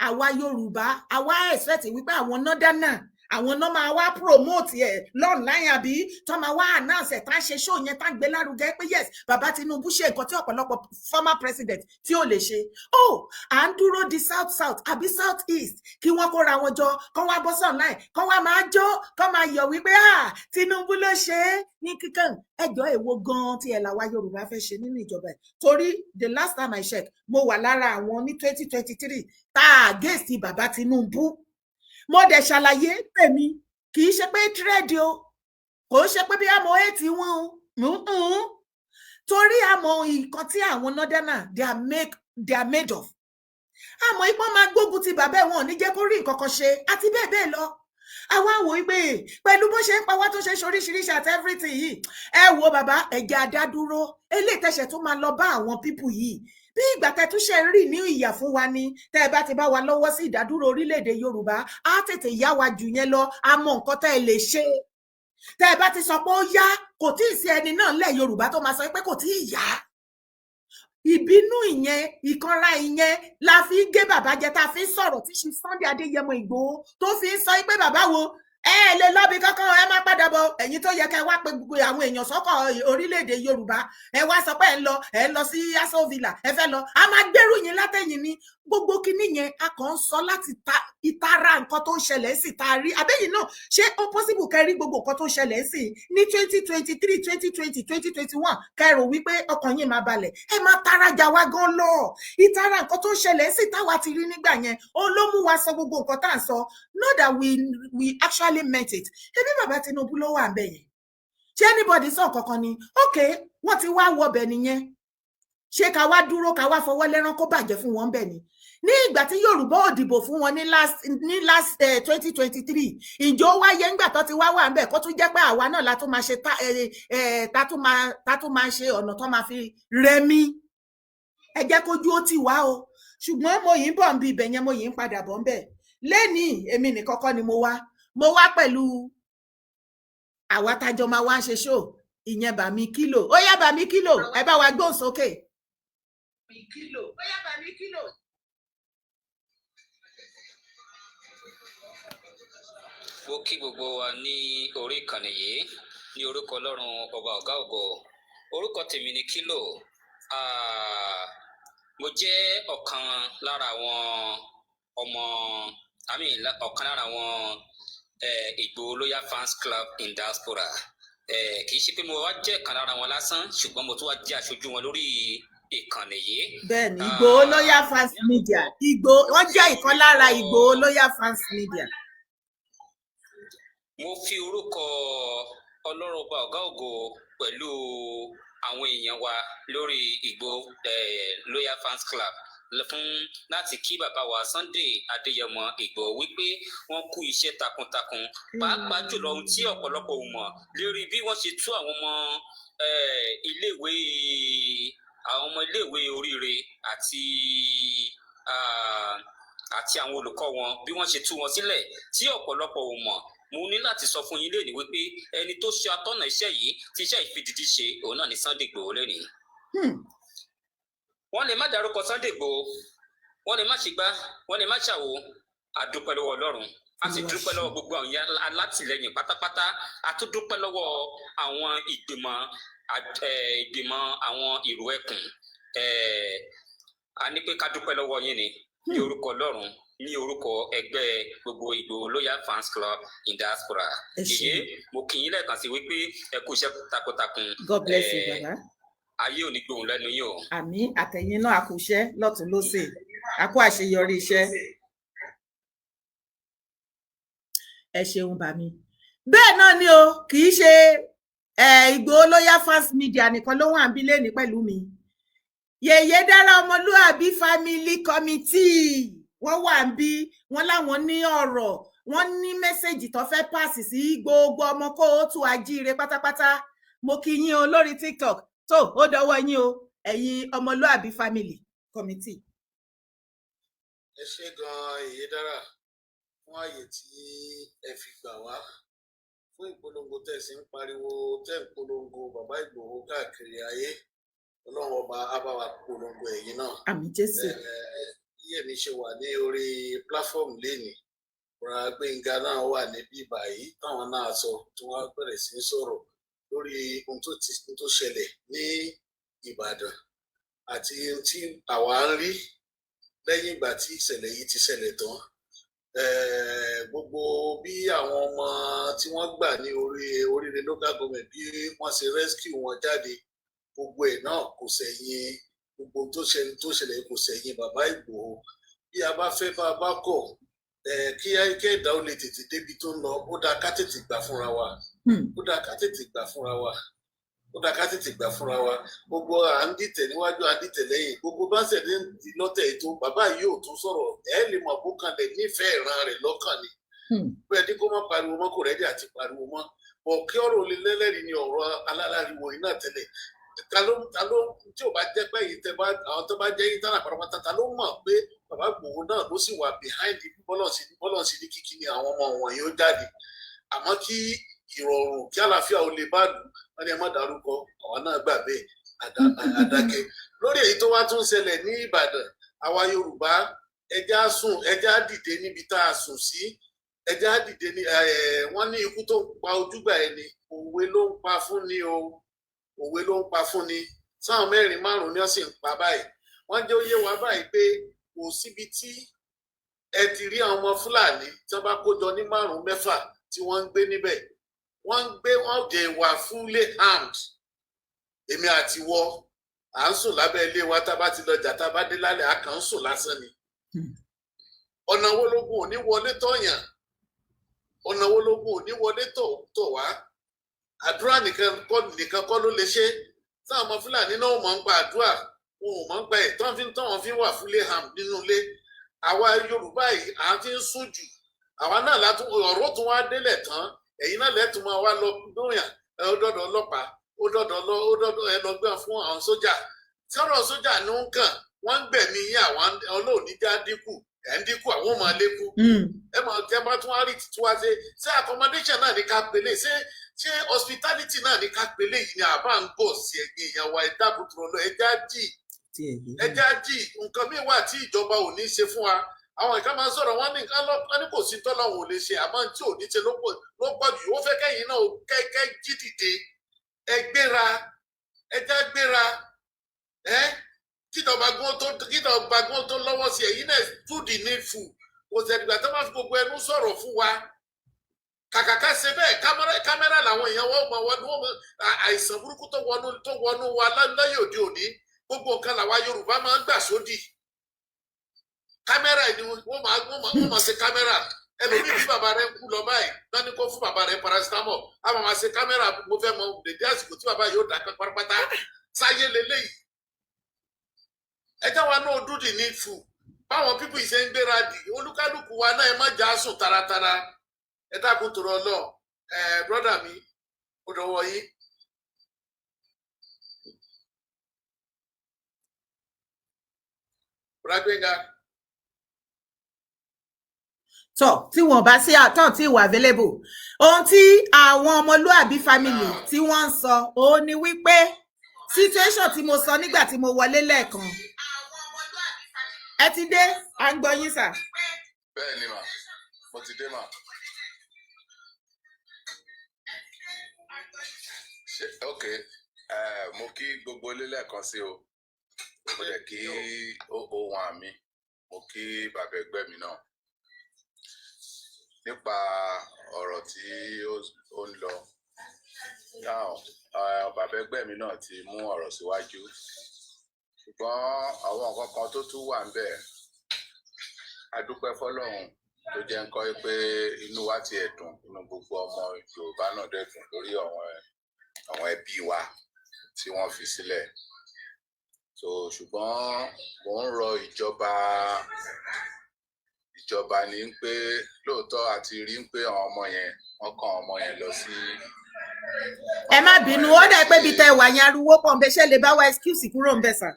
àwa Yorùbá àwa expect wípé àwọn northerners àwọn náà máa wá promote ẹ lọ́nláìn àbí tó máa wá announce ẹ̀ tá ṣe show yẹn tá gbé lárugẹ pé yes bàbá Tinubu ṣe nǹkan tí ọ̀pọ̀lọpọ̀ former president tí ó lè ṣe. À ń dúró di south àbí south east kí wọ́n kóra wọn jọ kán wá bọ́ online kán wá máa jó kán máa yọ̀ wípé Tinubu ló ṣe é ní kíkàn. Ẹjọ́ èwo gan tí ẹ̀ làwa Yorùbá fẹ́ ṣe nínú ìjọba ẹ̀? Torí the last time I checked mo wà lára àwọn ní 2023 tá against bàbá Tinubu. Mo dẹ̀ ṣàlàyé tèmi, kì í ṣe pé trade o, kò ṣe pé bí àmọ́ ètí wọn o, torí àmọ́ nǹkan tí àwọn northerners they are made of. Àmọ́ ipò máa gbógun ti bàbá wọn ní jẹ́ kó rí nǹkan kan ṣe àti bẹ́ẹ̀ bẹ́ẹ̀ lọ. Àwa wò wípé pẹ̀lú bó ṣe ń pa wá tó ṣe ṣoríṣiríṣi àti everything yìí, ẹ wo bàbá ẹ̀jẹ̀ adádúró eléyìí tẹ̀sẹ̀ tó máa lọ bá àwọn people yìí bí ìgbà tẹ́ tún ṣe ń rí ní ìyà fún wa ni. Tẹ́ ẹ bá ti bá wa lọ́wọ́ sí ìdádúró orílẹ̀-èdè Yorùbá á tètè yá wa jù yẹn lọ, a mọ nǹkan tẹ́ ẹ lè ṣe. Tẹ́ ẹ bá ti sọ pé ó yá, kò tí ì sí ẹni náà lẹ̀ Yorùbá tó máa sọ pé kò tí ì yá. Ìbínú ìyẹn, ìkanra ìyẹn la fi gé bàbá jẹ, tá a fi ń sọ̀rọ̀ tí ṣe Sunday Adéyẹmọ Ìgbòho tó fi ń sọ pé bàbá wo ẹ lè lọ́bi kankan, ẹ má padà bọ̀, ẹ̀yin tó yẹ kẹ́ wá pé gbogbo àwọn èèyàn sọ́kọ̀ orílẹ̀-èdè Yorùbá ẹ wá sọ pé ẹ ń lọ sí Aso Villa, ẹ fẹ́ lọ, a máa gbẹ́rù yín látẹ̀yìn ni. Gbogbo kinní yẹn a kàn ń sọ láti ìtara nǹkan tó ń ṣẹlẹ̀ sí ta rí. Àbẹ́yìn náà ṣé ó possible kẹ́ rí gbogbo nǹkan tó ń ṣẹlẹ̀ sí ní 2023 2020 2021 kẹ́rò wípé ọkàn yín máa balẹ̀? Ẹ máa tarajà wá gan lọ. Ìtara nǹkan tó ń ṣẹlẹ̀ sí táwa ti rí nígbà yẹn ó ló mú wa sọ gbogbo nǹkan tá à ń sọ. Not that we actually meant it. Ebi bàbá Tinubu ló wà ńbẹ̀ yẹn. Ṣé anybody sọ kankan ni? Okay, wọ́n ti wá wọbẹ̀ nìyẹn. Ṣé ká wá dúró ká wá fọwọ́ lẹ́rán kó bàjẹ́ fún wọn bẹ́ẹ̀ ni? Ní ìgbà tí Yorùbá ò dìbò fún wọn ní last 2023 ìjọ wáyé ńgbà tó ti wá wà ńbẹ̀ kó tún jẹ́ pé àwa náà la tún máa ṣe ta tún máa ṣe ọ̀nà tó máa fi rẹmi. Ẹ jẹ́ kójú ó tì wá o. Ṣùgbọ́n mo yìí ń bọ̀ ń bí ibẹ̀ yẹn, mo yìí ń padà bọ̀ ń bẹ̀. Lénìí èmi nìkan kọ́ ni mo wá pẹ̀lú àwa tájọ máa wá ṣe show ìyẹn Bàmí Kílò. Ó yá Bàmí Kílò, ẹ bá wa gbóhùn sókè. Ó yá Bàmí Kílò. Mo kí gbogbo wa ní orí ìkànnì yìí ní orúkọ Ọlọ́run ọba ọ̀gá ògo. Orúkọ tèmi ni Kílò. Mo jẹ́ ọ̀kan lára àwọn ọ̀kan lára àwọn Ìgbòho Loyal Fans Club in Diaspora. Kì í ṣe pé mo wá jẹ́ ọ̀kan lára wọn lásán, ṣùgbọ́n mo tún wá jẹ́ aṣojú wọn lórí ìkànnì yìí. Bẹ́ẹ̀ni, Ìgbòho Loyal Fans Media. Wọ́n jẹ́ ìkan lára Ìgbòho Loyal Fans Media. Mo fi orúkọ Ọlọ́run ọba ọ̀gá ògo pẹ̀lú àwọn èèyàn wa lórí Ìgbòho Loyal Fans Club. fún láti kí bàbá wa Sunday Adéyẹmọ Ìgbòho wípé wọ́n kú iṣẹ́ takuntakun pàápàá jùlọ ohun tí ọ̀pọ̀lọpọ̀ ò mọ̀ lórí bí wọ́n ṣe tú àwọn ọmọ iléèwé oríire àti àwọn olùkọ́ wọn bí wọ́n ṣe tú wọn sílẹ̀ tí ọ̀pọ̀lọpọ̀ ò mọ̀. Mo ní láti sọ fún yín lónìí wípé ẹni tó ṣe atọ́nà iṣẹ́ yìí tí iṣẹ́ ìfidìdí ṣe òun náà ni Sunday Igboho lónìí. Wọ́n lè má dárúkọ Sunday Igboho, wọ́n lè má ṣègbà, wọ́n lè má ṣàwò. A dúpẹ́ lọ́wọ́ Ọlọ́run, a sì dúpẹ́ lọ́wọ́ gbogbo àwọn alátìlẹyìn pátápátá, a tún dúpẹ́ lọ́wọ́ àwọn ìgbìmọ̀ àwọn ìrò ẹkùn. A ní pé ká dúpẹ́ lọ́wọ́ yín ni ní orúkọ Ọlọ́run, ní orúkọ ẹgbẹ́ gbogbo Igboho Loyal Fans Club in Diaspora. Mo kí yín lẹ́ẹ̀kan sí wípé ẹ kú iṣẹ́ takuntakun. God bless you, bàbá. Ayé ò ní gbóhùn lẹ́nu yín o. Àmín, àtẹ̀yìn náà a kú iṣẹ́ lọ́tùn lósì, a kú àṣeyọrí iṣẹ́. Ẹ ṣeun bà mí. Bẹ́ẹ̀ náà ni o, kì í ṣe Igboho Loyal Fans Media nìkan ló wà ń bí lẹ́ni pẹ̀lú mi. Yèyé Dára Ọmọlúàbí Family Committee wọ́n wà ń bí, wọ́n láwọn ní ọ̀rọ̀, wọ́n ní mẹ́sẹ̀jì tó fẹ́ pàṣì sí gbogbo ọmọ kóòtù ajíire pátápátá. Mo kí yín o lórí TikTok tó ó dọwọ́ yín o ẹ̀yin Ọmọlúàbí Family Committee. Ẹ ṣé gan-an Yèyé Dára fún àyè tí ẹ fi gbà wá fún ìpolongo tẹ́ sì ń pariwo tẹ́ ń polongo bàbá Ìgbòho káàkiri ayé. Ọlọ́run ọba á bá wa polongo ẹ̀yin náà. Àmín Jésù. Yẹ̀mí ṣe wà ní orí platform lénìí, Bùrà Gbénga náà wà níbí báyìí táwọn náà sọ tí wọ́n bẹ̀rẹ̀ sí í sọ̀rọ̀ lórí ohun tó ṣẹlẹ̀ ní Ìbàdàn àti ohun tí àwa ń rí lẹ́yìn ìgbà tí ìṣẹ̀lẹ̀ yìí ti ṣẹlẹ̀ tán. Gbogbo bí àwọn ọmọ tí wọ́n gbà ní oríire local government bí wọ́n ṣe rescue wọn jáde, gbogbo ẹ̀ náà kò sẹ́yìn gbogbo tó ṣẹlẹ̀ kò sẹ́yìn bàbá Ìgbòho. Bí a bá fẹ́ bá a bá kọ̀ kí ẹ̀dá ó lè tètè débi tó ń lọ, ó dáa ká tètè gbà fúnra wa. Ó dáa ká tètè gbà fúnra wa. Ó dáa ká tètè gbà fúnra wa. Gbogbo à ń dìtẹ̀ níwájú à ń dìtẹ̀ lẹ́yìn. Gbogbo bá ṣẹlẹ̀ di lọ́tẹ̀ ètò bàbá yìí ò tún sọ̀rọ̀ ẹ̀ lè mọ̀ bó kan lẹ̀ nífẹ̀ẹ́ ìran rẹ̀ lọ́kàn ni. Bẹ́ẹ̀ ni kó má pariwo mọ́ kò rẹ́dí àti pariwo mọ́. Bọ̀ kí ọ̀rọ̀ olè lẹ́lẹ́rìí ni ọ̀rọ̀ alárariwo yìí náà tẹ́lẹ̀. Ta ló tí ò bá jẹ́ pé yìí àwọn tó bá jẹ́ yìí tánà pátápátá ta ló mọ̀ pé bàbá Ìgbòho náà ló sì wà behind bọ́lọ̀sì ní kíkí ni àwọn ọmọ wọ̀nyí ó jáde. Àmọ́ kí ìrọ̀rùn kí àlàáfíà ó lè bá lù wọ́n ní ẹ má dárúkọ àwọn náà gbà bẹ́ẹ̀ àdákẹ́. Lórí èyí tó wá tún ṣẹlẹ̀ ní Ìbàdàn, àwa Yorùbá ẹja dìde níbi tá a sùn sí, ẹja dìde ní wọ́n ní ikú tó ń pa ojúgbà ẹni òwe ló ń pa fún ni o. Òwe ló ń pa fún ni. Sáwọn 4-5 ni wọ́n sì ń pa báyìí. Wọ́n jẹ́ ó yé wa báyìí pé kò síbi tí ẹ ti rí àwọn ọmọ Fúlàní tí wọ́n bá kójọ ní 5-6 tí wọ́n ń gbé níbẹ̀. Wọ́n dẹ̀ wà fully armed. Èmi àti wọ à ń sùn lábẹ́ ilé wa tá a bá ti lọ jà tá a bá dé lálẹ́ a kàn ń sùn lásán ni. Ọ̀nà wo lógun ò ní wọlé tọ̀yàn? Ọ̀nà wo lógun ò ní wọlé tọ̀ wá? Àdúrà nìkan kọ́ ló lè ṣe. Táwọn ọmọ Fúlàní náà ò mọ̀ ń pa àdúrà, wọn ò mọ̀ ń pa ẹ̀ tán fi wà fully armed nínú ilé. Àwa Yorùbá yìí à ń fi ń sùn jù. Àwa náà ọ̀rọ̀ tún wá délẹ̀ tán. Ẹ̀yin náà lẹ́tùn máa wá lọ lóyàn ó dọ́dọ̀ ọlọ́pàá ó dọ́dọ̀ ẹ lọ gbé fún àwọn sójà. Sọ̀rọ̀ sójà ní ń kàn wọ́n ń gbẹ̀mí yín àwọn olóòníjà dínkù ẹ̀ ń dínkù àwọn ọmọ lékún. Ẹ mọ̀ tẹ́ bá tún wá rí títí wá ṣe accommodation náà ní ká pélé ṣé hospitality náà ní ká pélé yìí ni àbá ń bọ̀ sí ẹgbẹ́ ìyàwó ẹ̀dá bùtùrù lọ ẹja jì nǹkan míì wà tí ìjọba ò ní ṣe fún wa. Àwọn ìka máa ń sọ̀rọ̀ wọ́n ní kò sí tọ́lọ́hún ò lè ṣe àmọ́ tí ò ní ṣe ló pọ̀ jù. Ó fẹ́ kẹ́yìn náà kẹ́kẹ́ jí dìde ẹja gbéra kíjọba gbọ́n tó lọ́wọ́ sí ẹ̀yìn náà fúdì ní fù kò sẹ̀dìgbà tó máa fi gbogbo ẹnu sọ̀rọ̀ fún wa. Kàkàká ṣe bẹ́ẹ̀ kámẹ́rà làwọn èèyàn wọ́n mọ̀ àìsàn burúkú tó wọnú wa láyé òde òní gbogbo nǹkan làwa Yorùbá máa ń gbà sódì. Kámẹ́rà ni wọ́n máa ṣe kámẹ́rà. Ẹlòmíì bí bàbá rẹ̀ ń kú lọ báyìí náà ní kó fún bàbá rẹ̀ paracetamol a máa ṣe kámẹ́rà mo fẹ́ mọ dédé àsìkò tí bàbá yóò dákẹ́ pátápátá sáyé leléyìí. ẹ jẹ́ wa náà do the needful báwọn pípù ìṣe ń gbéradì olúkálùkù wa náà ẹ má já sùn taratara ẹ dákun tó rọ lọ brọ́dà mi ó dọwọ́ yín. Gbénga. tọ tí wọn bá sí àtàn tí ìwà available ohun tí àwọn ọmọlúàbí family tí wọ́n ń sọ òun ni wípé situation tí mo sọ nígbà tí mo wọlé lẹ́ẹ̀kan ẹ ti dé à ń gbọ́ yín sà. bẹ́ẹ̀ ni mà mo ti dé mà. ok mo kí gbogbo ilé lẹ́ẹ̀kan sí o mo yẹ kí ohun àmì mo kí bàbá ẹgbẹ́ mi náà nípa ọ̀rọ̀ tí ó ń lọ bàbá ẹgbẹ́ mi náà ti mú ọ̀rọ̀ síwájú ṣùgbọ́n àwọn nǹkan kan tó tún wà ń bẹ̀ a dúpẹ́ fọlọ́run tó jẹ́ ń kọ́ pé inú wa ti ẹ̀dùn inú gbogbo ọmọ Yorùbá náà dẹ̀dùn lórí àwọn ẹbí wa tí wọ́n fi sílẹ̀ so ṣùgbọ́n mò ń rọ ìjọba ní pé lóòótọ́ àti rí pé àwọn ọmọ yẹn wọ́n kàn ọmọ yẹn lọ sí. ẹ má bínú ó dà pé ibi tẹ wà yẹn ariwo pọ̀ ń bẹ ṣe lè bá wa excuse kúrò ń bẹ sà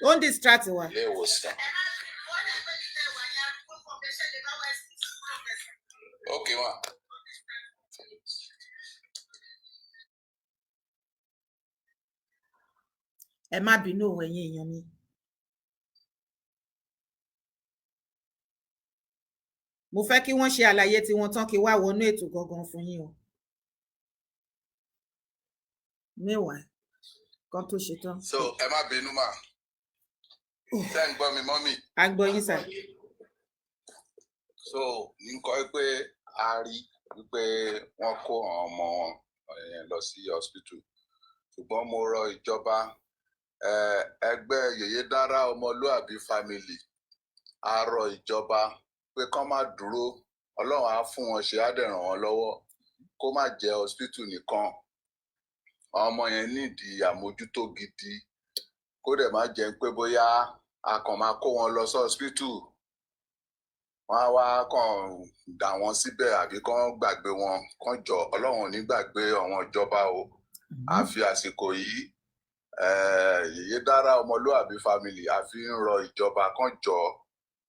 ó ń distract wa. ilé ìwòsàn. ok ma. ẹ má bínú òun ẹ̀yin èèyàn mi. mo fẹ́ kí wọ́n ṣe àlàyé tí wọ́n tán kí wá wọnú ètò gangan fún yín o. mẹ́wàá kan tó ṣe tán. so ẹ má bínú mà ṣé ń gbọ́ mi mọ́mì. a gbọ́ yín sà. so ní kọ́ pé a rí wípé wọ́n kó àwọn ọmọ yẹn lọ sí hospital ṣùgbọ́n mo rọ ìjọba ẹgbẹ́ Yèyé Dára Ọmọlúàbí family a rọ ìjọba pé kán má dúró Ọlọ́run á fún wọn ṣe á dẹ̀ ràn wọ́n lọ́wọ́ kó má jẹ́ hospital nìkan àwọn ọmọ yẹn nídìí àmójútó gidi kó dẹ̀ má jẹ́ pé bóyá a kàn máa kó wọn lọ sí hospital wọ́n á wá kàn dà wọ́n síbẹ̀ àbí kán gbàgbé wọn kán jọ Ọlọ́run ò ní gbàgbé àwọn ìjọba o a fi àsìkò yìí Yèyé Dára Ọmọlúàbí family a fi ń rọ ìjọba kán jọ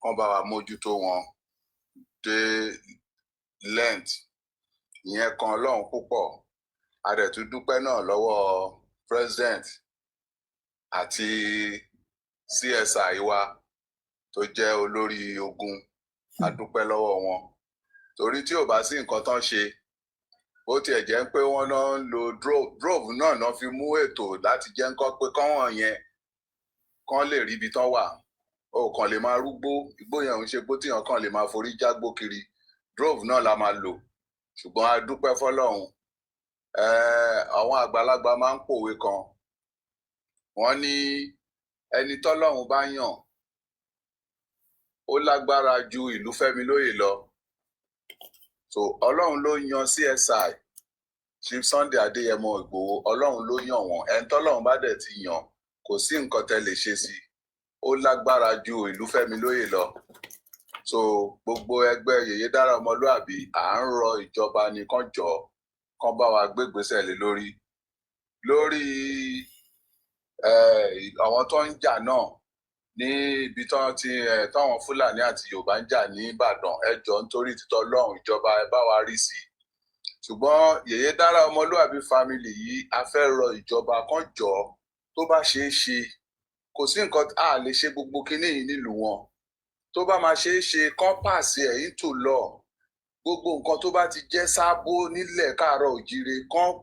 kán bá wa mójútó wọn dé length ìyẹn kan Ọlọ́run púpọ̀ a dẹ̀ tún dúpẹ́ náà lọ́wọ́ president àti CSI wa tó jẹ́ olórí ogun a dúpẹ́ lọ́wọ́ wọn torí tí ò bá sí nǹkan tán ṣe bó tiẹ̀ jẹ́ pé wọ́n náà ń lo drove náà fi mú ètò láti jẹ́ ńkọ́ pé kọ́wọ̀n yẹn kán lè rí ibi tán wà ó kàn lè máa rúgbó igbó yẹn ń ṣe gbó tíyàn kàn lè máa forí jágbó kiri drove náà la máa lò ṣùgbọ́n a dúpẹ́ fọlọ́run àwọn àgbàlagbà máa ń pòwe kan wọ́n ní ẹni tọ́lọ́run bá yàn ó lágbára ju ìlú Fẹ́mi Lóyè lọ so Ọlọ́run ló yan CSI Chief Sunday Adéyẹmọ Ìgbòho Ọlọ́run ló yàn wọ́n ẹni tọ́lọ́run bá dẹ̀ ti yàn kò sí nǹkan tẹ́ lè ṣe sí ó lágbára ju ìlú Fẹ́mi Lóyè lọ so gbogbo ẹgbẹ́ Yèyé Dára Ọmọlúàbí à ń rọ ìjọba ní kán jọ kán bá wa gbégbésẹ̀ lé lórí àwọn tó ń jà náà ní ibi táwọn Fúlàní àti Yorùbá ń jà ní Ìbàdàn ẹ jọ̀ọ́ nítorí títọ́ Ọlọ́run ìjọba ẹ bá wa rí sí i ṣùgbọ́n Yèyé Dára Ọmọlúàbí family yìí a fẹ́ rọ ìjọba kán jọ tó bá ṣeé ṣe kò sí nǹkan a lè ṣe gbogbo kinní yìí nílùú wọn tó bá máa ṣeé ṣe kán pàṣẹ ẹ̀yìn tó lọ gbogbo nǹkan tó bá ti jẹ́ sábó nílẹ̀ Káàárọ̀ Òjíire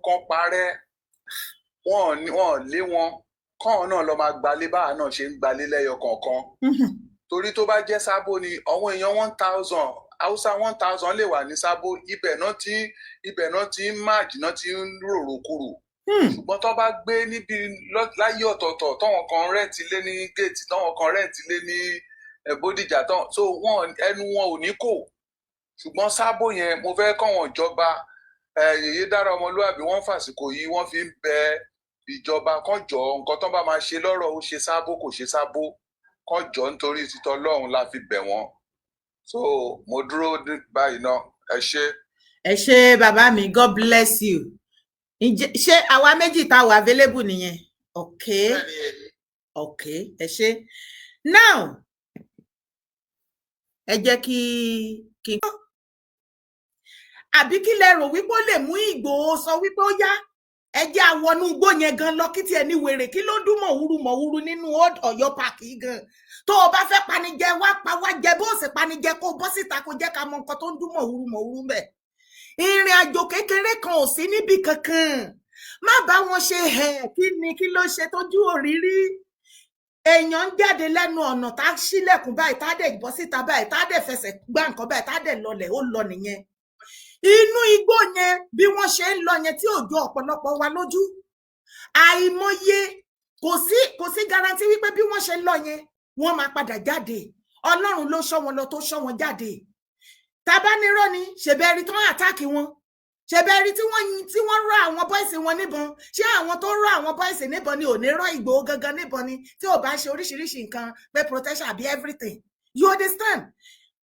kán parẹ́ wọ́n lé wọn kọ́ọ̀n náà lọ máa gbalé báà náà ṣe ń gbalé lẹ́yọ kọ̀ọ̀kan torí tó bá jẹ́ sábó ni àwọn èèyàn 1000 Haúsá 1000 lè wà ní sábó ibẹ̀ náà ti ń máàjì náà ti ń rorò kúrò ṣùgbọ́n tó bá gbé níbi láyé ọ̀tọ̀ọ̀tọ̀ táwọn kan rẹ́ǹtì lé ní géètì táwọn kan rẹ́ǹtì lé ní Bódìjà so ẹnu wọn ò ní kò ṣùgbọ́n sábó yẹn mo fẹ́ kọ́wọn ìjọba Yèyé Dára Ọmọlúàbí wọ́n fàsìkò yìí wọ́n fi ń bẹ ìjọba kán jọ nǹkan tó bá máa ṣe lọ́rọ̀ ó ṣe sábó kò ṣe sábó kán jọ nítorí títọ́ Ọlọ́run la fi bẹ̀ wọ́n so mo dúró báyìí náà ẹ ṣé bàbá mi, God bless you. Ṣé àwa méjì tá wà available nìyẹn? Okay ẹ ṣé. Now ẹ jẹ́ kí àbí kí lẹ rò wípé ó lè mú Ìgbòho sọ wípé ó yá ẹ jẹ́ àwọnú igbó yẹn gan lọ kí tiẹ̀ ní wèrè kí ló dún mọ̀húrú nínú Ọ̀yọ́ park yìí gan. Tó o bá fẹ́ panijẹ wá pa wá jẹ, bó o sì panijẹ kó o bọ́ síta kó jẹ́ ká mọ nǹkan tó ń dún mọ̀húrú bẹ́ẹ̀. Ìrìn àjò kékeré kan ò sí níbi kankan, má bá wọn ṣe kí ló ṣe tójú òrírí. Èèyàn ń jáde lẹ́nu ọ̀nà tá a ṣílẹ̀kùn báyìí tá a dẹ̀ bọ́ síta báyìí tá a dẹ̀ fẹsẹ̀ gbá nǹkan báyìí tá a dẹ̀ lọlẹ̀ ó lọ nìyẹn. Inú igbó yẹn bí wọ́n ṣe ń lọ yẹn tí ò jọ ọ̀pọ̀lọpọ̀ wa lójú, àìmọye kò sí garanti wípé bí wọ́n ṣe ń lọ yẹn wọ́n máa padà jáde. Ọlọ́run ló ṣọ́ wọn lọ tó ṣọ́ wọn jáde. Tabanirọ́ ni ṣèbẹ̀rí tán àtáàkì wọn, ṣèbẹ̀rí tí wọ́n rọ àwọn bọ́ìsì wọn níbọn. Ṣé àwọn tó rọ àwọn bọ́ìsì níbọn ni ò ní rọ Ìgbòho gangan níbọn ni tí ò bá ṣe oríṣiríṣi nǹkan pé protection àbí everything, you understand?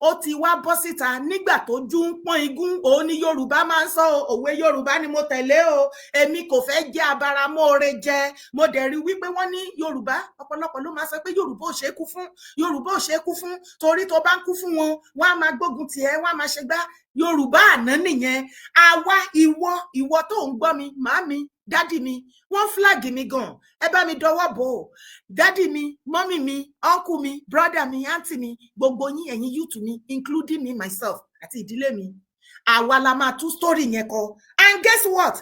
Ó ti wá bọ́ síta nígbà tó jú ń pọ́n igún. Òun ni Yorùbá máa ń sọ, òwe Yorùbá ni mo tẹ̀lé o, èmi kò fẹ́ jẹ́ abaramóore jẹ. Mo dẹ̀ rí wípé wọ́n ní Yorùbá, ọ̀pọ̀lọpọ̀ ló máa sọ pé Yorùbá ò ṣe é kú fún, Yorùbá ò ṣe é kú fún, torí tó bá ń kú fún wọn wọ́n á máa gbógun tiẹ̀, wọ́n á máa ṣe gbá. Yorùbá àná nìyẹn. Àwa ìwọ tó ń gbọ́ mi, màámi, dádì mi, wọ́n flag mi gan, ẹ bá mi dọwọ́ bò ó. Dádì mi, mọ́mì mi, uncle mi, brother mi, aunty mi, gbogbo yín ẹ̀yin youth mi, including me myself àti ìdílé mi, àwa la máa tú story yẹn kọ. And guess what?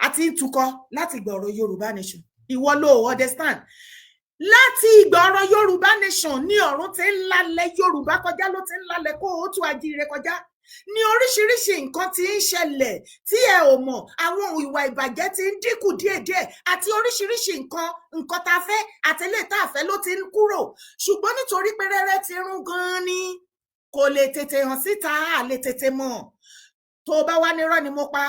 Àti ìtukọ̀ láti ìgbà ọ̀rọ̀ Yorùbá nation. Ìwọ ló understand. Láti ìgbà ọ̀rọ̀ Yorùbá nation ní ọ̀run tí ń lálẹ́ Yorùbá kọjá ló ti ń lálẹ́ kó o tú Ajíire kọjá. Ní oríṣiríṣi nǹkan tí ń ṣẹlẹ̀ tí ẹ ò mọ̀, àwọn ìwà ìbàjẹ́ tí ń dínkù díẹ̀díẹ̀ àti oríṣiríṣi nǹkan tá a fẹ́ àtẹlẹ́ tá a fẹ́ ló ti ń kúrò. Ṣùgbọ́n nítorí pé rẹ́rẹ́ ti rún gan-an ni kò lè tètè hàn síta, à lè tètè mọ̀. Tó bá wá nírọ́ ni mo pa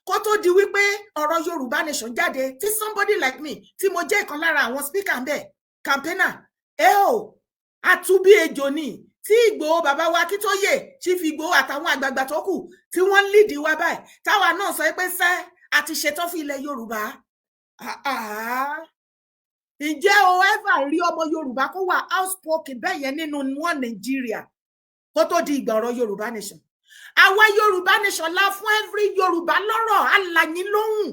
kó tó di wípé ọ̀rọ̀ Yorùbá nation jáde tí somebody like me tí mo jẹ́ ìkan lára àwọn speaker ń bẹ̀ campaigner àtúbí ejò ni tí Ìgbòho bàbá wa Akíntóyè Chief Ìgbòho àtàwọn àgbààgbà tó kù tí wọ́n ń lead wa báyìí táwa náà sọ pé sẹ́ àti ṣetán fún ilẹ̀ Yorùbá. Ǹjẹ́ o ever rí ọmọ Yorùbá kó wà outspoken bẹ́ẹ̀ yẹn nínú wọn Nàìjíríà kó tó di ìgbà ọ̀rọ̀ Yorùbá nation? Àwa Yorùbá nation la fún every Yorùbá lọ́rọ̀, alàyín lóhùn,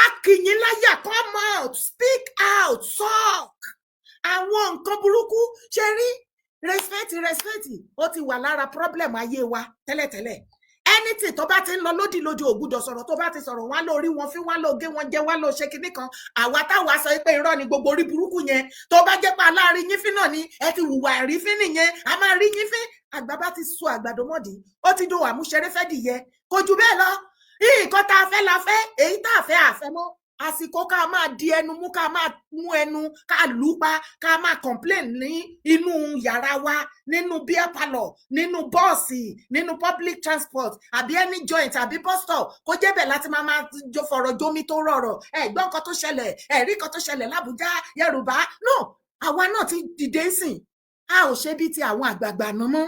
akìyín láyà, come out, speak out, talk. Àwọn nǹkan burúkú ṣe rí respect ó ti wà lára problem ayé wa tẹ́lẹ̀tẹ́lẹ̀. Anything tó bá ti ń lọ lódì ò gbúdọ̀ sọ̀rọ̀, tó bá ti sọ̀rọ̀ wá lórí wọn fi wá ló gé wọn jẹ wá ló ṣe kinní kan. Àwa táwa sọ pé irọ́ ni gbogbo orí burúkú yẹn, tó bá jẹ́ pé aláàrin yín fín náà ni ẹ ti hùwà ìrífín nìyẹn, a máa rí yín fín. Àgbà bá ti sọ àgbàdo mọ́dì, ó ti do àmúṣeré fẹ́ dìyẹ, kò jù bẹ́ẹ̀ lọ. Nǹkan tá a fẹ́ la fẹ́, èyí tá a fẹ́ àfẹ́ mọ́. Àsìkò ká máa di ẹnu mú, ká máa mú ẹnu ká lù pa, ká máa complain ní inú yàrá wa, nínú beer parlour, nínú bọ́ọ̀sì, nínú public transport àbí any joint àbí bus stop, kó jẹ́ bẹ́ẹ̀ láti máa fọ̀rọ̀ jómi tó rọrọ̀. Gbọ́ nǹkan tó ṣẹlẹ̀, rí nǹkan tó ṣẹlẹ̀ l'Ábùjá Yorùbá. No, àwa náà ti dìde sìn, a ò ṣe bí ti àwọn àgbààgbà náà mọ́.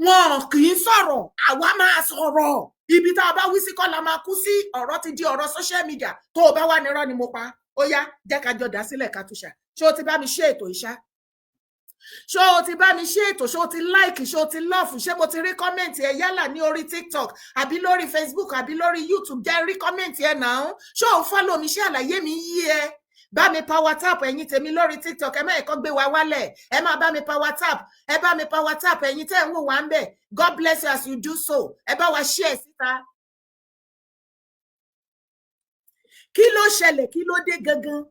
Wọn kì í sọ̀rọ̀, àwa máa sọ̀rọ̀. Ibi tá a bá wí sí kọ́ la máa kú sí. Ọ̀rọ̀ ti di ọ̀rọ̀ social media. Tó o bá wà nírọ́ ni mo pa, ó yá jẹ́ ká jọ dá sílẹ̀ ká túṣà. Ṣé o ti bá mi ṣe ètò ìṣá? Ṣé o ti bá mi ṣe ètò? Ṣé o ti like? Ṣé o ti love? Ṣé mo ti rí kọ́mẹ̀ntì ẹ yálà ní orí TikTok àbí lórí Facebook àbí lórí YouTube? Jẹ́ rí kọ́mẹ̀ntì ẹ náà. Ṣé o follow mi? Ṣé àlàyé mi yí ẹ? Bá mi power tap ẹ̀yin tèmi lórí TikTok, ẹ má ẹ̀kọ́ gbé wa wálẹ̀, ẹ má bá mi power tap, ẹ bá mi power tap ẹ̀yin tẹ́ ń wò wá ń bẹ̀. God bless you as you do so. Ẹ bá wa share síta. Kí ló ṣẹlẹ̀? Kí ló dé gangan?